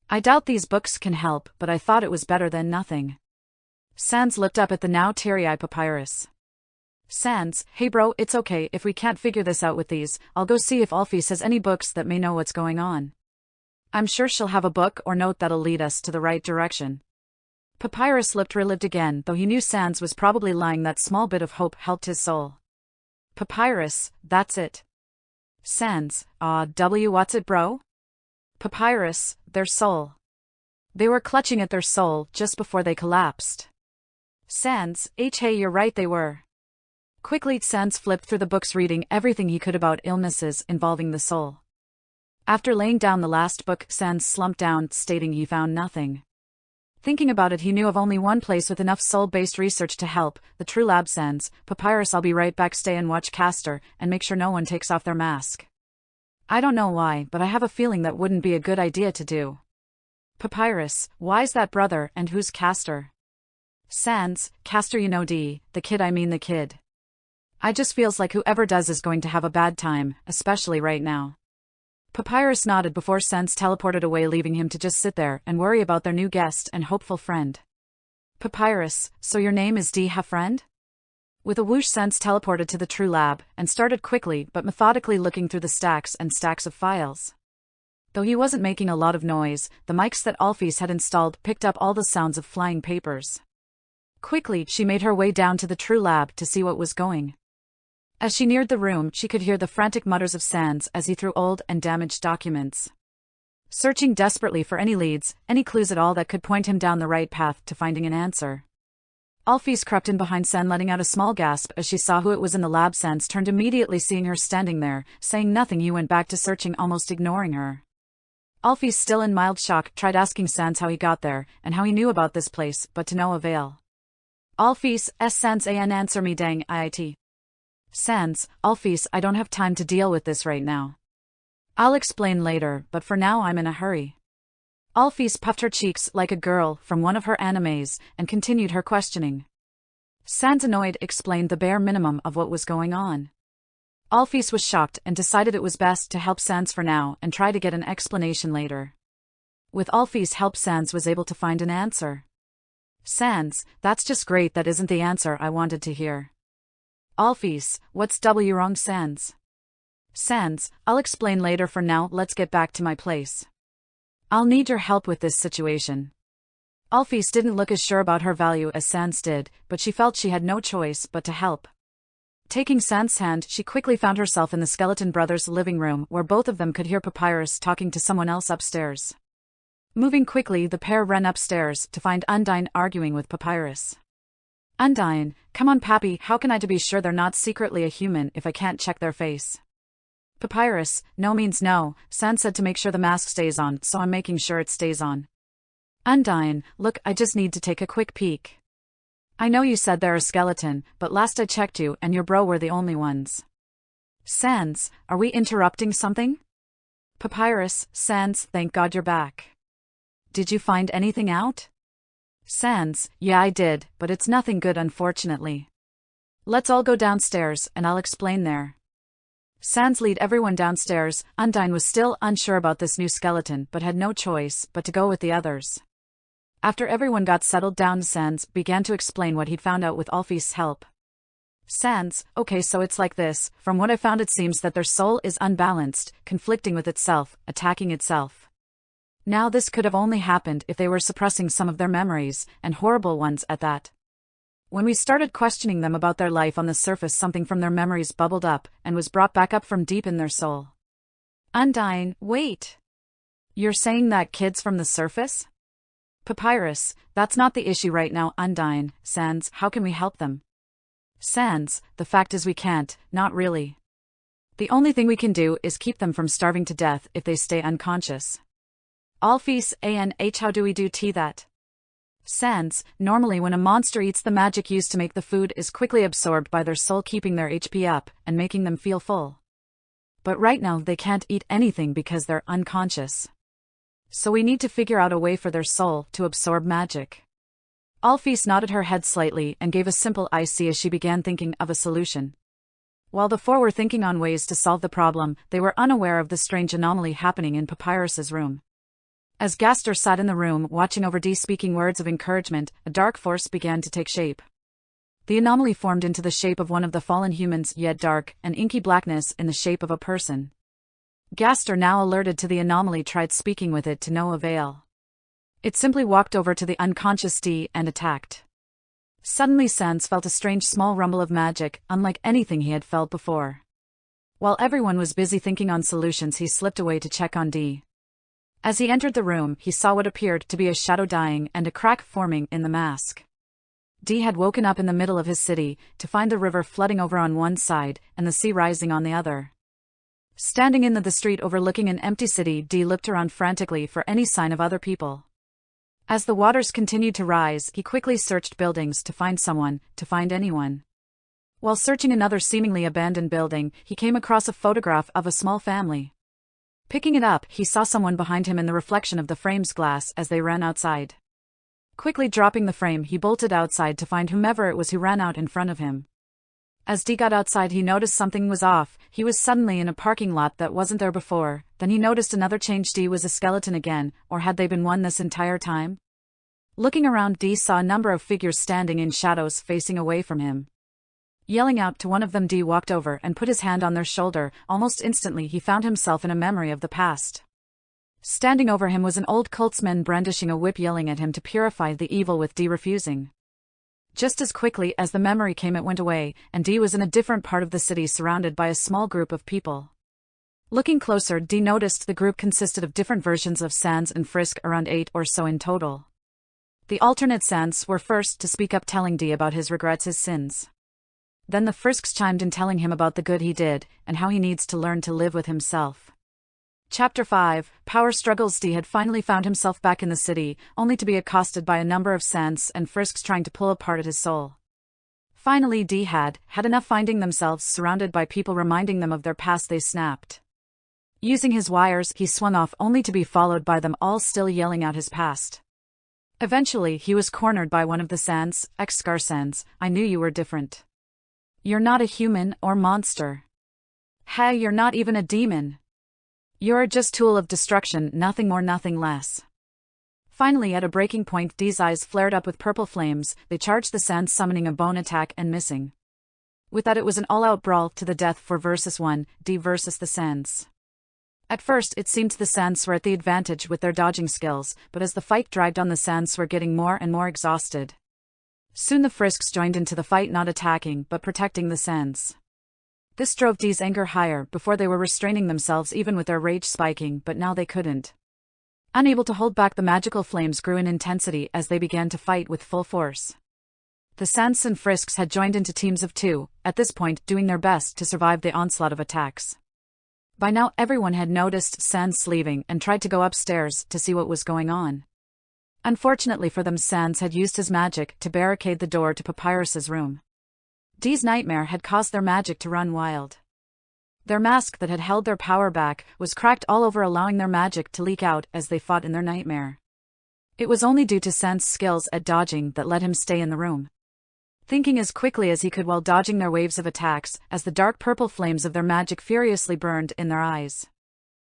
I doubt these books can help, but I thought it was better than nothing. Sans looked up at the now teary-eyed Papyrus. Sans, hey bro, it's okay if we can't figure this out with these, I'll go see if Alphys has any books that may know what's going on. I'm sure she'll have a book or note that'll lead us to the right direction. Papyrus looked relieved again, though he knew Sans was probably lying. That small bit of hope helped his soul. Papyrus, that's it. Sans, what's it bro? Papyrus, their soul. They were clutching at their soul just before they collapsed. Sans, hey you're right, they were. Quickly Sans flipped through the books, reading everything he could about illnesses involving the soul. After laying down the last book, Sans slumped down, stating he found nothing. Thinking about it, he knew of only one place with enough soul-based research to help, the True Lab. Sans, Papyrus, I'll be right back, stay and watch Castor, and make sure no one takes off their mask. I don't know why, but I have a feeling that wouldn't be a good idea to do. Papyrus, why's that brother and who's Castor? Sans, Castor you know D, the kid I mean the kid. I just feels like whoever does is going to have a bad time, especially right now. Papyrus nodded before Sans teleported away, leaving him to just sit there and worry about their new guest and hopeful friend. Papyrus, so your name is D, ha friend? With a whoosh, Sans teleported to the true lab and started quickly but methodically looking through the stacks and stacks of files. Though he wasn't making a lot of noise, the mics that Alphys had installed picked up all the sounds of flying papers. Quickly, she made her way down to the true lab to see what was going. As she neared the room, she could hear the frantic mutters of Sans as he threw old and damaged documents. Searching desperately for any leads, any clues at all that could point him down the right path to finding an answer. Alphys crept in behind Sans, letting out a small gasp as she saw who it was in the lab. Sans turned immediately, seeing her standing there, saying nothing. He went back to searching, almost ignoring her. Alphys, still in mild shock, tried asking Sans how he got there, and how he knew about this place, but to no avail. Alphys, Sans an answer me dang it. Sans, Alphys, I don't have time to deal with this right now. I'll explain later, but for now I'm in a hurry. Alphys puffed her cheeks like a girl from one of her animes, and continued her questioning. Sans, annoyed, explained the bare minimum of what was going on. Alphys was shocked and decided it was best to help Sans for now and try to get an explanation later. With Alphys' help, Sans was able to find an answer. Sans, that's just great, that isn't the answer I wanted to hear. Alphys, what's W wrong? Sans. Sans, I'll explain later, for now let's get back to my place. I'll need your help with this situation. Alphys didn't look as sure about her value as Sans did, but she felt she had no choice but to help. Taking Sans' hand, she quickly found herself in the Skeleton Brothers' living room, where both of them could hear Papyrus talking to someone else upstairs. Moving quickly, the pair ran upstairs to find Undine arguing with Papyrus. Undine, come on Pappy, how can I to be sure they're not secretly a human if I can't check their face? Papyrus, no means no, Sans said to make sure the mask stays on, so I'm making sure it stays on. Undine, look, I just need to take a quick peek. I know you said they're a skeleton, but last I checked you and your bro were the only ones. Sans, are we interrupting something? Papyrus, Sans, thank God you're back. Did you find anything out? Sans, yeah I did, but it's nothing good unfortunately. Let's all go downstairs and I'll explain there. Sans lead everyone downstairs. Undine was still unsure about this new skeleton but had no choice but to go with the others. After everyone got settled down, Sans began to explain what he'd found out with Alphys' help. Sans, okay, so it's like this. From what I found, it seems that their soul is unbalanced, conflicting with itself, attacking itself. Now this could have only happened if they were suppressing some of their memories, and horrible ones at that. When we started questioning them about their life on the surface, something from their memories bubbled up and was brought back up from deep in their soul. Undine, wait. You're saying that kids from the surface? Papyrus, that's not the issue right now. Undine, Sans, how can we help them? Sans, the fact is we can't, not really. The only thing we can do is keep them from starving to death if they stay unconscious. Alphys, how do we do that? Sans, normally when a monster eats, the magic used to make the food is quickly absorbed by their soul, keeping their HP up and making them feel full. But right now they can't eat anything because they're unconscious. So we need to figure out a way for their soul to absorb magic. Alphys nodded her head slightly and gave a simple I see as she began thinking of a solution. While the four were thinking on ways to solve the problem, they were unaware of the strange anomaly happening in Papyrus's room. As Castor sat in the room watching over D speaking words of encouragement, a dark force began to take shape. The anomaly formed into the shape of one of the fallen humans, yet dark and inky blackness in the shape of a person. Castor, now alerted to the anomaly, tried speaking with it to no avail. It simply walked over to the unconscious D and attacked. Suddenly Sans felt a strange small rumble of magic, unlike anything he had felt before. While everyone was busy thinking on solutions, he slipped away to check on D. As he entered the room, he saw what appeared to be a shadow dying and a crack forming in the mask. D had woken up in the middle of his city to find the river flooding over on one side and the sea rising on the other. Standing in the street overlooking an empty city, D looked around frantically for any sign of other people. As the waters continued to rise, he quickly searched buildings to find someone, to find anyone. While searching another seemingly abandoned building, he came across a photograph of a small family. Picking it up, he saw someone behind him in the reflection of the frame's glass as they ran outside. Quickly dropping the frame, he bolted outside to find whomever it was who ran out in front of him. As Dee got outside, he noticed something was off. He was suddenly in a parking lot that wasn't there before. Then he noticed another change. Dee was a skeleton again, or had they been one this entire time? Looking around, Dee saw a number of figures standing in shadows facing away from him. Yelling out to one of them, Dee walked over and put his hand on their shoulder. Almost instantly he found himself in a memory of the past. Standing over him was an old cultsman brandishing a whip, yelling at him to purify the evil, with Dee refusing. Just as quickly as the memory came, it went away, and Dee was in a different part of the city surrounded by a small group of people. Looking closer, Dee noticed the group consisted of different versions of Sans and Frisk, around 8 or so in total. The alternate Sans were first to speak up, telling Dee about his regrets, his sins. Then the Frisks chimed in, telling him about the good he did, and how he needs to learn to live with himself. Chapter 5, Power Struggles. Dee had finally found himself back in the city, only to be accosted by a number of Sans and Frisks trying to pull apart at his soul. Finally, Dee had enough, finding themselves surrounded by people reminding them of their past. They snapped. Using his wires, he swung off, only to be followed by them all, still yelling out his past. Eventually, he was cornered by one of the Sans. Scar Sans, I knew you were different. You're not a human or monster. Hey, you're not even a demon. You're just tool of destruction, nothing more, nothing less. Finally, at a breaking point, Dee's eyes flared up with purple flames. They charged the Sans, summoning a bone attack and missing. With that, it was an all-out brawl to the death, 4 vs 1, Dee versus the Sans. At first, it seemed the Sans were at the advantage with their dodging skills, but as the fight dragged on, the Sans were getting more and more exhausted. Soon the Frisks joined into the fight, not attacking, but protecting the Sans. This drove Dee's anger higher. Before, they were restraining themselves even with their rage spiking, but now they couldn't. Unable to hold back, the magical flames grew in intensity as they began to fight with full force. The Sans and Frisks had joined into teams of 2, at this point doing their best to survive the onslaught of attacks. By now everyone had noticed Sans leaving and tried to go upstairs to see what was going on. Unfortunately for them, Sans had used his magic to barricade the door to Papyrus's room. Dee's nightmare had caused their magic to run wild. Their mask that had held their power back was cracked all over, allowing their magic to leak out as they fought in their nightmare. It was only due to Sans' skills at dodging that let him stay in the room. Thinking as quickly as he could while dodging their waves of attacks, as the dark purple flames of their magic furiously burned in their eyes.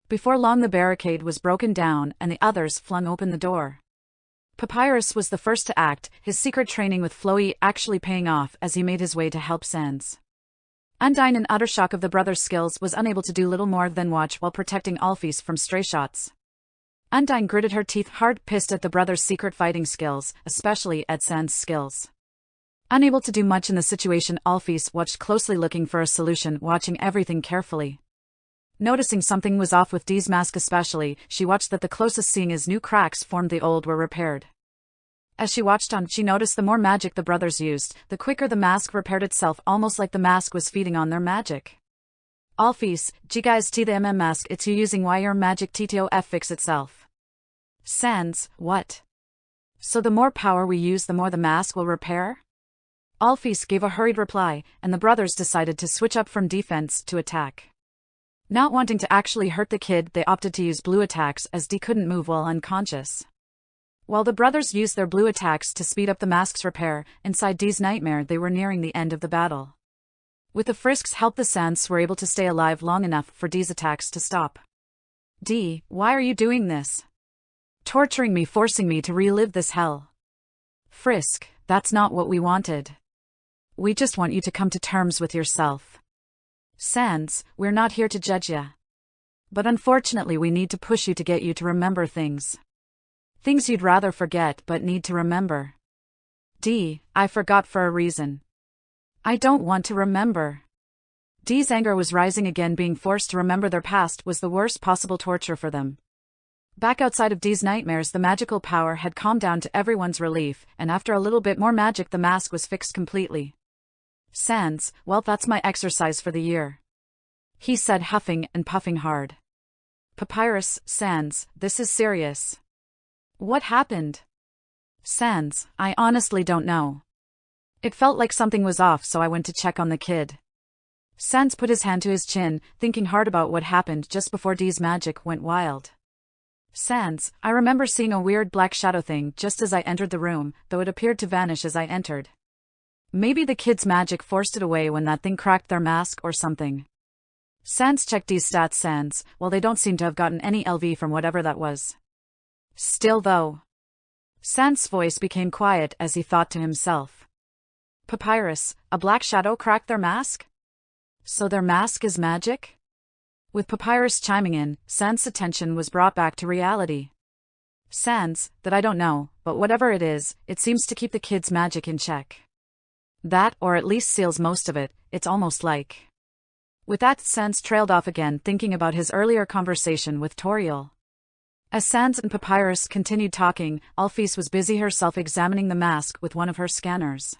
Before long, the barricade was broken down and the others flung open the door. Papyrus was the first to act, his secret training with Floey actually paying off as he made his way to help Sans. Undyne, in utter shock of the brothers' skills, was unable to do little more than watch while protecting Alphys from stray shots. Undyne gritted her teeth hard, pissed at the brothers' secret fighting skills, especially at Sans' skills. Unable to do much in the situation, Alphys watched closely, looking for a solution, watching everything carefully. Noticing something was off with Dee's mask especially, she watched that the closest, seeing as new cracks formed, the old were repaired. As she watched on, she noticed the more magic the brothers used, the quicker the mask repaired itself, almost like the mask was feeding on their magic. Alphys, guys, the mask, it's you using why your magic TTOF fix itself. Sans, what? So the more power we use, the more the mask will repair? Alphys gave a hurried reply, and the brothers decided to switch up from defense to attack. Not wanting to actually hurt the kid, they opted to use blue attacks as Dee couldn't move while unconscious. While the brothers used their blue attacks to speed up the mask's repair, inside Dee's nightmare they were nearing the end of the battle. With the Frisks' help, the Sans were able to stay alive long enough for Dee's attacks to stop. Dee, why are you doing this? Torturing me, forcing me to relive this hell. Frisk, that's not what we wanted. We just want you to come to terms with yourself. Sans, we're not here to judge ya. But unfortunately we need to push you to get you to remember things. Things you'd rather forget but need to remember. Dee, I forgot for a reason. I don't want to remember. Dee's anger was rising again. Being forced to remember their past was the worst possible torture for them. Back outside of Dee's nightmares, the magical power had calmed down to everyone's relief, and after a little bit more magic the mask was fixed completely. Sans, well, that's my exercise for the year, he said, huffing and puffing hard. Papyrus, Sans, this is serious. What happened? Sans, I honestly don't know. It felt like something was off, so I went to check on the kid. Sans put his hand to his chin, thinking hard about what happened just before Dee's magic went wild. Sans, I remember seeing a weird black shadow thing just as I entered the room, though it appeared to vanish as I entered. Maybe the kids' magic forced it away when that thing cracked their mask or something. Sans checked Dee's stats. Sans, well, they don't seem to have gotten any LV from whatever that was. Still though. Sans' voice became quiet as he thought to himself. Papyrus, a black shadow cracked their mask? So their mask is magic? With Papyrus chiming in, Sans' attention was brought back to reality. Sans, that I don't know, but whatever it is, it seems to keep the kids' magic in check. That, or at least seals most of it, it's almost like. With that, Sans trailed off again, thinking about his earlier conversation with Toriel. As Sans and Papyrus continued talking, Alphys was busy herself examining the mask with one of her scanners.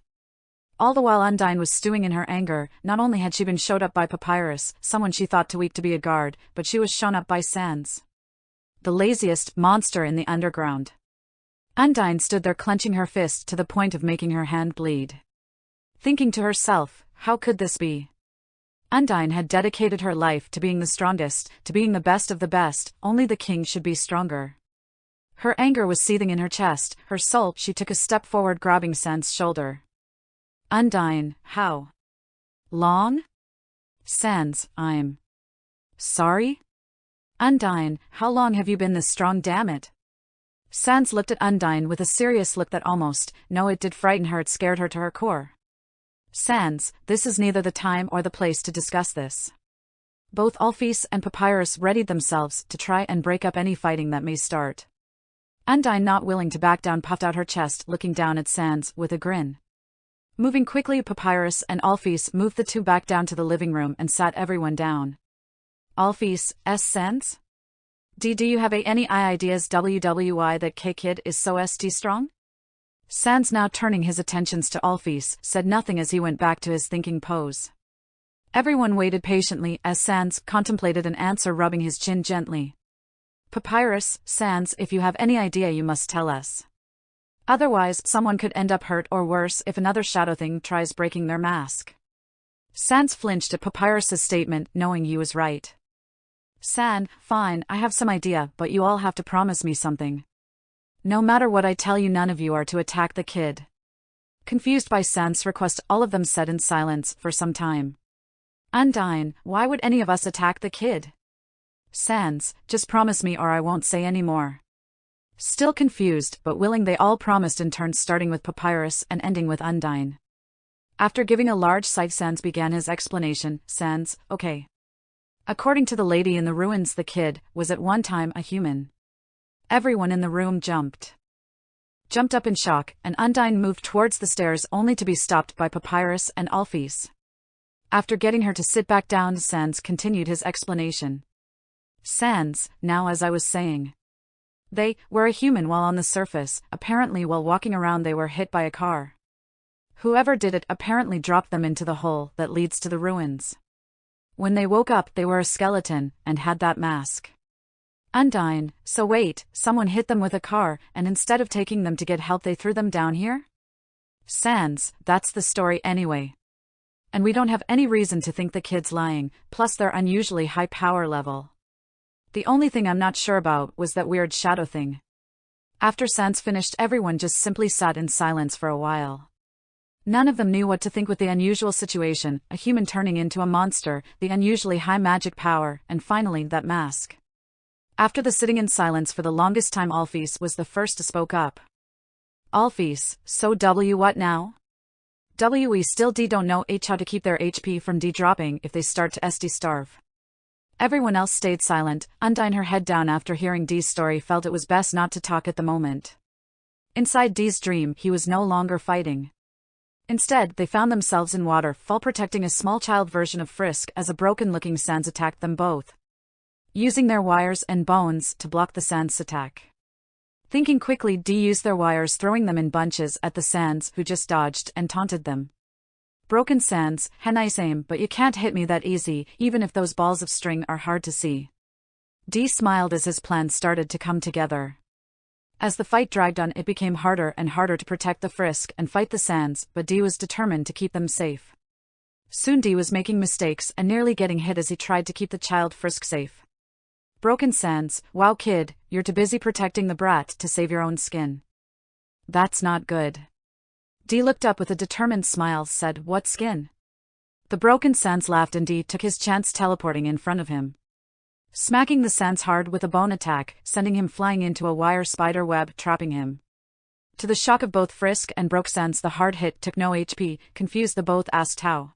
All the while Undine was stewing in her anger. Not only had she been showed up by Papyrus, someone she thought too weak to be a guard, but she was shown up by Sans, the laziest monster in the underground. Undine stood there clenching her fist to the point of making her hand bleed. Thinking to herself, how could this be? Undine had dedicated her life to being the strongest, to being the best of the best. Only the king should be stronger. Her anger was seething in her chest, her soul. She took a step forward, grabbing Sans' shoulder. Undine, how long? Sans, I'm sorry? Undine, how long have you been this strong, damn it? Sans looked at Undine with a serious look that almost, no, it did frighten her, it scared her to her core. Sans, this is neither the time or the place to discuss this. Both Alphys and Papyrus readied themselves to try and break up any fighting that may start. Undine, not willing to back down, puffed out her chest, looking down at Sans with a grin. Moving quickly, Papyrus and Alphys moved the two back down to the living room and sat everyone down. Alphys, Sans? Do you have any ideas why that K-Kid is so st strong? Sans, now turning his attentions to Alphys, said nothing as he went back to his thinking pose. Everyone waited patiently as Sans contemplated an answer, rubbing his chin gently. Papyrus, Sans, if you have any idea you must tell us. Otherwise, someone could end up hurt or worse if another shadow thing tries breaking their mask. Sans flinched at Papyrus's statement, knowing he was right. San, fine, I have some idea, but you all have to promise me something. No matter what I tell you, none of you are to attack the kid. Confused by Sans' request, all of them sat in silence for some time. Undine, why would any of us attack the kid? Sans, just promise me or I won't say any more. Still confused but willing, they all promised in turn, starting with Papyrus and ending with Undine. After giving a large sigh, Sans began his explanation. Sans, okay. According to the lady in the ruins, the kid was at one time a human. Everyone in the room jumped up in shock, and Undine moved towards the stairs only to be stopped by Papyrus and Alphys. After getting her to sit back down, Sans continued his explanation. Sans, now as I was saying. They were a human while on the surface. Apparently while walking around they were hit by a car. Whoever did it apparently dropped them into the hole that leads to the ruins. When they woke up they were a skeleton, and had that mask. Undine, so wait, someone hit them with a car, and instead of taking them to get help they threw them down here? Sans, that's the story anyway. And we don't have any reason to think the kid's lying, plus their unusually high power level. The only thing I'm not sure about was that weird shadow thing. After Sans finished, everyone just simply sat in silence for a while. None of them knew what to think with the unusual situation, a human turning into a monster, the unusually high magic power, and finally that mask. After the sitting in silence for the longest time, Alphys was the first to spoke up. Alphys, so what now? We still don't know how to keep their HP from dropping if they start to starve. Everyone else stayed silent. Undine, her head down after hearing Dee's story, felt it was best not to talk at the moment. Inside Dee's dream, he was no longer fighting. Instead, they found themselves in waterfall protecting a small child version of Frisk as a broken-looking Sans attacked them both, using their wires and bones to block the Sans attack. Thinking quickly, Dee used their wires, throwing them in bunches at the Sans, who just dodged and taunted them. Broken Sans, nice aim, but you can't hit me that easy, even if those balls of string are hard to see. Dee smiled as his plan started to come together. As the fight dragged on, it became harder and harder to protect the Frisk and fight the Sans, but Dee was determined to keep them safe. Soon Dee was making mistakes and nearly getting hit as he tried to keep the child frisk safe. Broken Sans, wow kid, you're too busy protecting the brat to save your own skin. That's not good. Dee looked up with a determined smile, said, what skin? The Broken Sans laughed and Dee took his chance teleporting in front of him, smacking the Sans hard with a bone attack, sending him flying into a wire spider web, trapping him. To the shock of both Frisk and Broke Sans, the hard hit took no HP. Confused, the both asked how.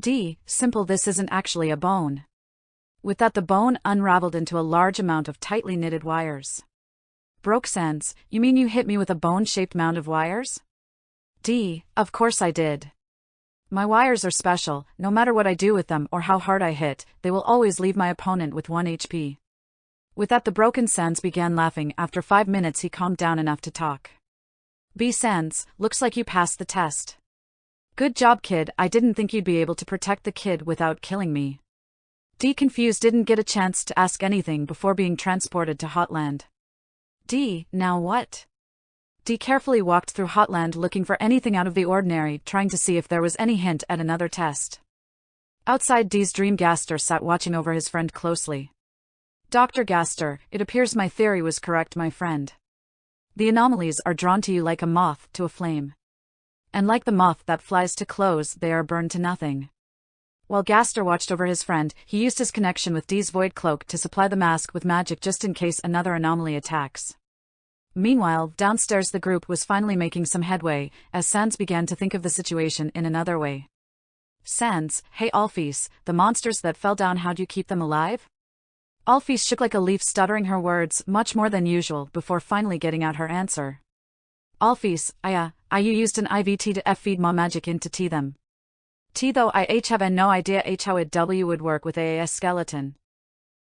Dee, simple, this isn't actually a bone. With that, the bone unraveled into a large amount of tightly knitted wires. Broke Sans, you mean you hit me with a bone-shaped mound of wires? Dee, of course I did. My wires are special. No matter what I do with them or how hard I hit, they will always leave my opponent with 1 HP. With that, the Broken Sans began laughing. After 5 minutes he calmed down enough to talk. B. Sans, looks like you passed the test. Good job, kid. I didn't think you'd be able to protect the kid without killing me. D. confused, didn't get a chance to ask anything before being transported to Hotland. D. Now what? D. carefully walked through Hotland looking for anything out of the ordinary, trying to see if there was any hint at another test. Outside D's dream, Gaster sat watching over his friend closely. Dr. Gaster, it appears my theory was correct, my friend. The anomalies are drawn to you like a moth to a flame. And like the moth that flies to close, they are burned to nothing. While Gaster watched over his friend, he used his connection with Dee's void cloak to supply the mask with magic just in case another anomaly attacks. Meanwhile, downstairs the group was finally making some headway, as Sans began to think of the situation in another way. Sans, hey Alphys, the monsters that fell down, how'd you keep them alive? Alphys shook like a leaf, stuttering her words much more than usual before finally getting out her answer. Alphys, I used an IVT to feed my magic into T them. T though I have no idea how it would work with a skeleton.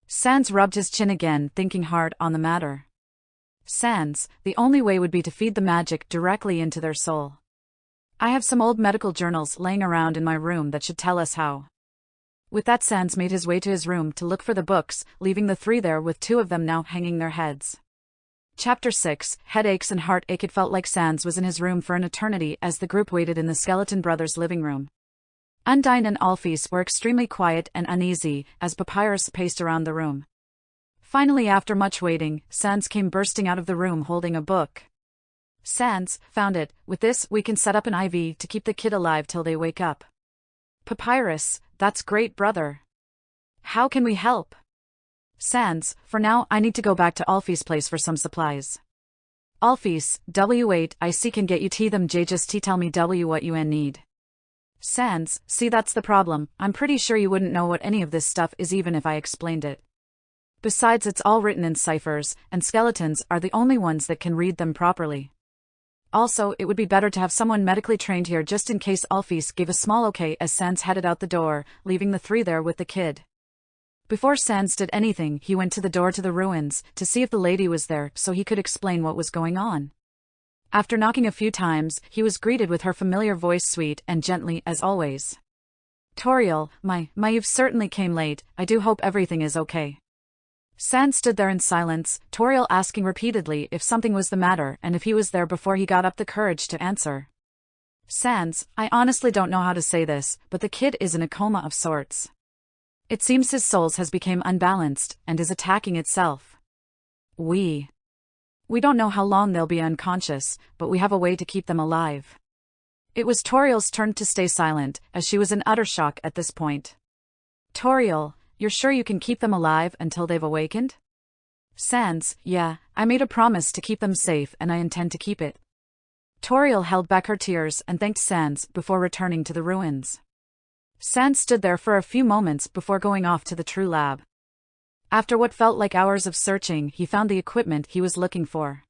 Sans rubbed his chin again, thinking hard on the matter. Sans, the only way would be to feed the magic directly into their soul. I have some old medical journals laying around in my room that should tell us how. With that, Sans made his way to his room to look for the books, leaving the 3 there with 2 of them now hanging their heads. Chapter 6, Headaches and Heartache. It felt like Sans was in his room for an eternity as the group waited in the Skeleton Brothers' living room. Undyne and Alphys were extremely quiet and uneasy as Papyrus paced around the room. Finally, after much waiting, Sans came bursting out of the room holding a book. Sans, found it. With this, we can set up an IV to keep the kid alive till they wake up. Papyrus, that's great, brother. How can we help? Sans, for now, I need to go back to Alphys' place for some supplies. Alphys, W8, I see can get you T them J, just tell me what you need. Sans, see that's the problem, I'm pretty sure you wouldn't know what any of this stuff is even if I explained it. Besides, it's all written in ciphers, and skeletons are the only ones that can read them properly. Also, it would be better to have someone medically trained here just in case. Alphys gave a small okay as Sans headed out the door, leaving the 3 there with the kid. Before Sans did anything, he went to the door to the ruins to see if the lady was there so he could explain what was going on. After knocking a few times, he was greeted with her familiar voice, sweet and gently as always. Toriel, my, you've certainly came late. I do hope everything is okay. Sans stood there in silence, Toriel asking repeatedly if something was the matter and if he was there before he got up the courage to answer. Sans, I honestly don't know how to say this, but the kid is in a coma of sorts. It seems his soul has become unbalanced and is attacking itself. We don't know how long they'll be unconscious, but we have a way to keep them alive. It was Toriel's turn to stay silent, as she was in utter shock at this point. Toriel, you're sure you can keep them alive until they've awakened? Sans, yeah, I made a promise to keep them safe and I intend to keep it. Toriel held back her tears and thanked Sans before returning to the ruins. Sans stood there for a few moments before going off to the True Lab. After what felt like hours of searching, he found the equipment he was looking for.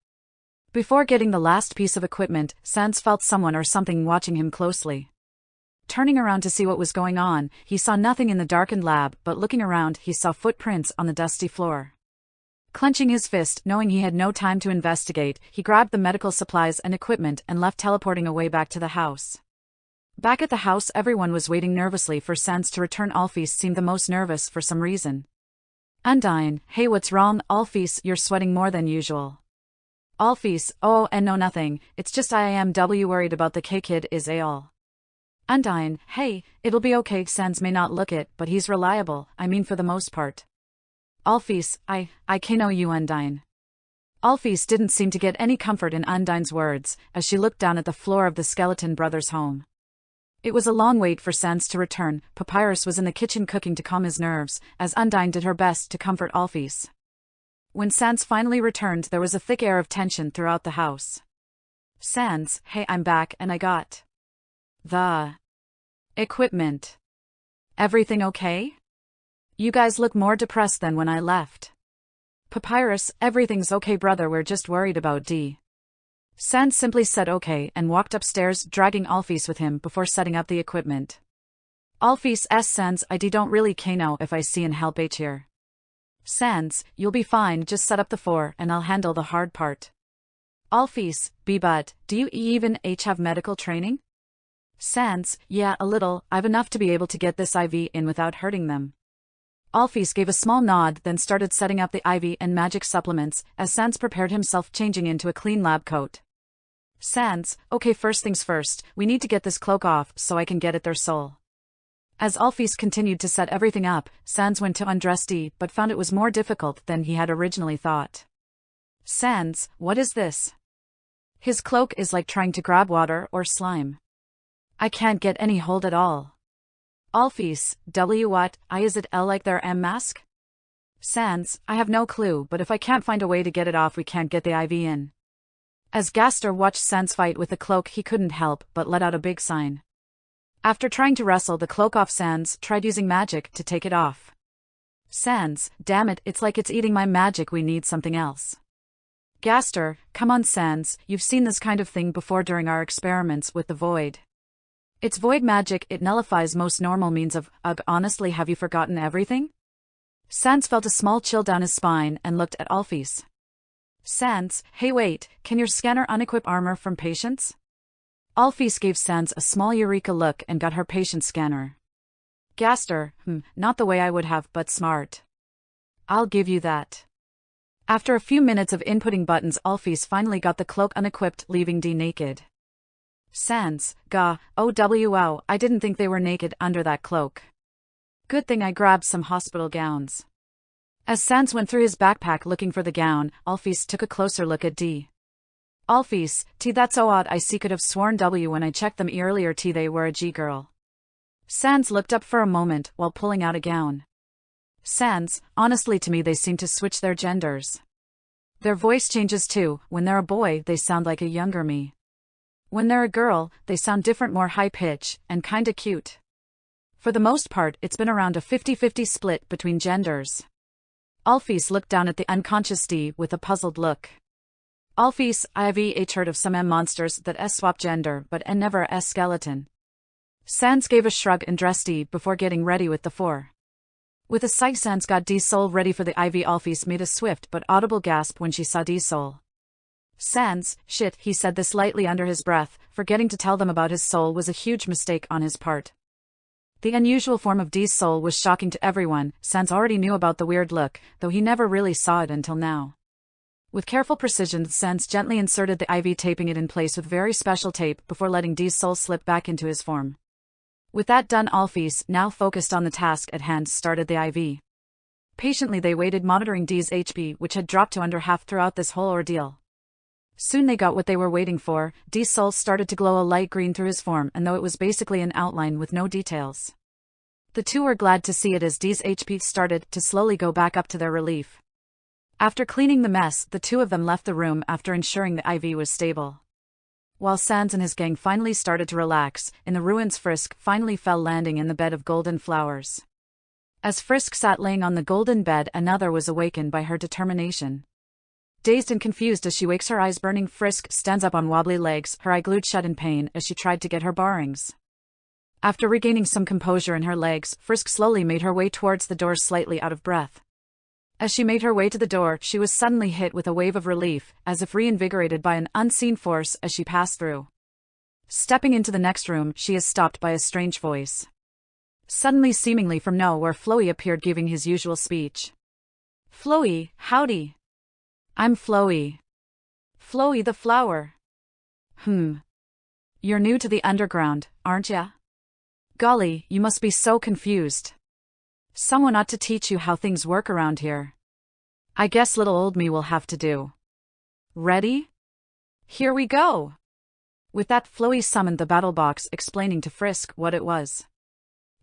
Before getting the last piece of equipment, Sans felt someone or something watching him closely. Turning around to see what was going on, he saw nothing in the darkened lab, but looking around, he saw footprints on the dusty floor. Clenching his fist, knowing he had no time to investigate, he grabbed the medical supplies and equipment and left, teleporting away back to the house. Back at the house, everyone was waiting nervously for Sans to return. Alphys seemed the most nervous for some reason. Undyne, hey, what's wrong? Alphys, you're sweating more than usual. Alphys, oh, and no, nothing, it's just I am worried about the K-kid is all. Undyne, hey, it'll be okay. Sans may not look it, but he's reliable, I mean for the most part. Alphys, I can know you, Undyne. Alphys didn't seem to get any comfort in Undyne's words, as she looked down at the floor of the Skeleton Brothers' home. It was a long wait for Sans to return. Papyrus was in the kitchen cooking to calm his nerves, as Undyne did her best to comfort Alphys. When Sans finally returned, there was a thick air of tension throughout the house. Sans, hey, I'm back and I got the equipment. Everything okay? You guys look more depressed than when I left. Papyrus, everything's okay brother, we're just worried about D. Sans simply said okay and walked upstairs, dragging Alphys with him before setting up the equipment. Alphys s Sans, I don't really know if I see and help H here. Sans, you'll be fine, just set up the 4 and I'll handle the hard part. Alphys, B but, do you even have medical training? Sans, yeah, a little, I've enough to be able to get this IV in without hurting them. Alphys gave a small nod, then started setting up the IV and magic supplements, as Sans prepared himself, changing into a clean lab coat. Sans, okay, first things first, we need to get this cloak off so I can get at their soul. As Alphys continued to set everything up, Sans went to undress D, but found it was more difficult than he had originally thought. Sans, what is this? His cloak is like trying to grab water or slime. I can't get any hold at all. Alphys, what, is it L like their M mask? Sans, I have no clue, but if I can't find a way to get it off we can't get the IV in. As Gaster watched Sans fight with the cloak, he couldn't help but let out a big sign. After trying to wrestle the cloak off, Sans tried using magic to take it off. Sans, damn it, it's like it's eating my magic, we need something else. Gaster, come on Sans, you've seen this kind of thing before during our experiments with the void. It's void magic, it nullifies most normal means of, honestly, have you forgotten everything? Sans felt a small chill down his spine and looked at Alphys. Sans, hey wait, can your scanner unequip armor from patients? Alphys gave Sans a small eureka look and got her patient scanner. Gaster, not the way I would have, but smart. I'll give you that. After a few minutes of inputting buttons, Alphys finally got the cloak unequipped, leaving D naked. Sans, wow, I didn't think they were naked under that cloak. Good thing I grabbed some hospital gowns. As Sans went through his backpack looking for the gown, Alphys took a closer look at D. Alphys, T, that's so odd, I could have sworn W when I checked them earlier, T, they were a G girl. Sans looked up for a moment while pulling out a gown. Sans, honestly to me they seem to switch their genders. Their voice changes too, when they're a boy they sound like a younger me. When they're a girl, they sound different, more high-pitch, and kinda cute. For the most part, it's been around a 50-50 split between genders. Alphys looked down at the unconscious D with a puzzled look. Alphys, I've heard of some M monsters that S-swap gender but N never a S-skeleton. Sans gave a shrug and dressed D before getting ready with the 4. With a sigh, Sans got D's soul ready for the IV. Alphys made a swift but audible gasp when she saw D's soul. Sans, shit, he said this lightly under his breath, forgetting to tell them about his soul was a huge mistake on his part. The unusual form of D's soul was shocking to everyone. Sans already knew about the weird look, though he never really saw it until now. With careful precision, Sans gently inserted the IV, taping it in place with very special tape before letting D's soul slip back into his form. With that done, Alphys, now focused on the task at hand, started the IV. Patiently they waited, monitoring D's HP, which had dropped to under half throughout this whole ordeal. Soon they got what they were waiting for. D's soul started to glow a light green through his form, and though it was basically an outline with no details. The two were glad to see it as D's HP started to slowly go back up to their relief. After cleaning the mess, the two of them left the room after ensuring the IV was stable. While Sans and his gang finally started to relax, in the ruins Frisk finally fell, landing in the bed of golden flowers. As Frisk sat laying on the golden bed, another was awakened by her determination. Dazed and confused as she wakes, her eyes burning, Frisk stands up on wobbly legs, her eye glued shut in pain as she tried to get her bearings. After regaining some composure in her legs, Frisk slowly made her way towards the door, slightly out of breath. As she made her way to the door, she was suddenly hit with a wave of relief, as if reinvigorated by an unseen force as she passed through. Stepping into the next room, she is stopped by a strange voice. Suddenly, seemingly from nowhere, Flowey appeared, giving his usual speech. Flowey, howdy. I'm Flowey. Flowey the flower. You're new to the underground, aren't ya? Golly, you must be so confused. Someone ought to teach you how things work around here. I guess little old me will have to do. Ready? Here we go! With that, Flowey summoned the battle box, explaining to Frisk what it was.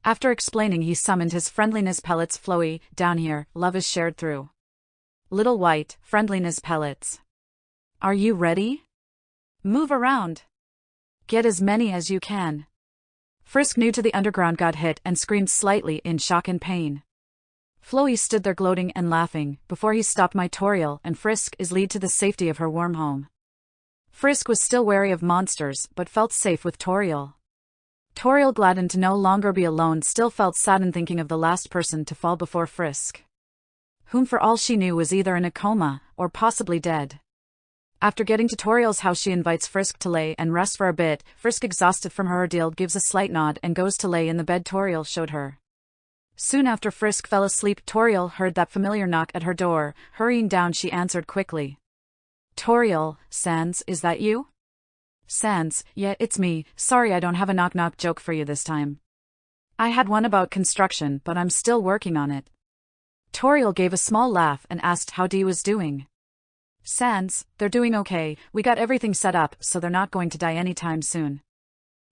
After explaining, he summoned his friendliness pellets. Flowey, down here, love is shared through little white friendliness pellets. Are you ready? Move around. Get as many as you can. Frisk knew to the underground got hit and screamed slightly in shock and pain. Flowey stood there gloating and laughing before he stopped my Toriel and Frisk is lead to the safety of her warm home. Frisk was still wary of monsters but felt safe with Toriel. Toriel, gladdened to no longer be alone, still felt saddened thinking of the last person to fall before Frisk, whom for all she knew was either in a coma or possibly dead. After getting to Toriel's house, she invites Frisk to lay and rest for a bit. Frisk, exhausted from her ordeal, gives a slight nod and goes to lay in the bed Toriel showed her. Soon after Frisk fell asleep, Toriel heard that familiar knock at her door. Hurrying down, she answered quickly. Toriel, Sans, is that you? Sans, yeah, it's me. Sorry I don't have a knock-knock joke for you this time. I had one about construction, but I'm still working on it. Toriel gave a small laugh and asked how Dee was doing. Sans, they're doing okay. We got everything set up, so they're not going to die anytime soon.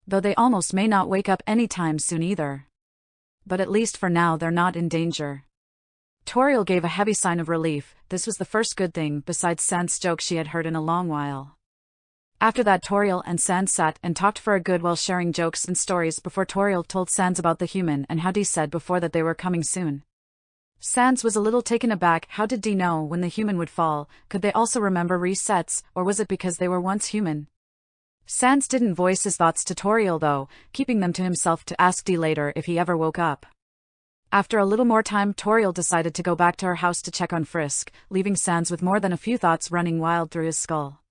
Though they almost may not wake up anytime soon either. But at least for now they're not in danger. Toriel gave a heavy sign of relief. This was the first good thing besides Sans' joke she had heard in a long while. After that, Toriel and Sans sat and talked for a good while, sharing jokes and stories before Toriel told Sans about the human and how Dee said before that they were coming soon. Sans was a little taken aback. How did Dee know when the human would fall? Could they also remember resets, or was it because they were once human? Sans didn't voice his thoughts to Toriel though, keeping them to himself to ask Dee later if he ever woke up. After a little more time, Toriel decided to go back to her house to check on Frisk, leaving Sans with more than a few thoughts running wild through his skull.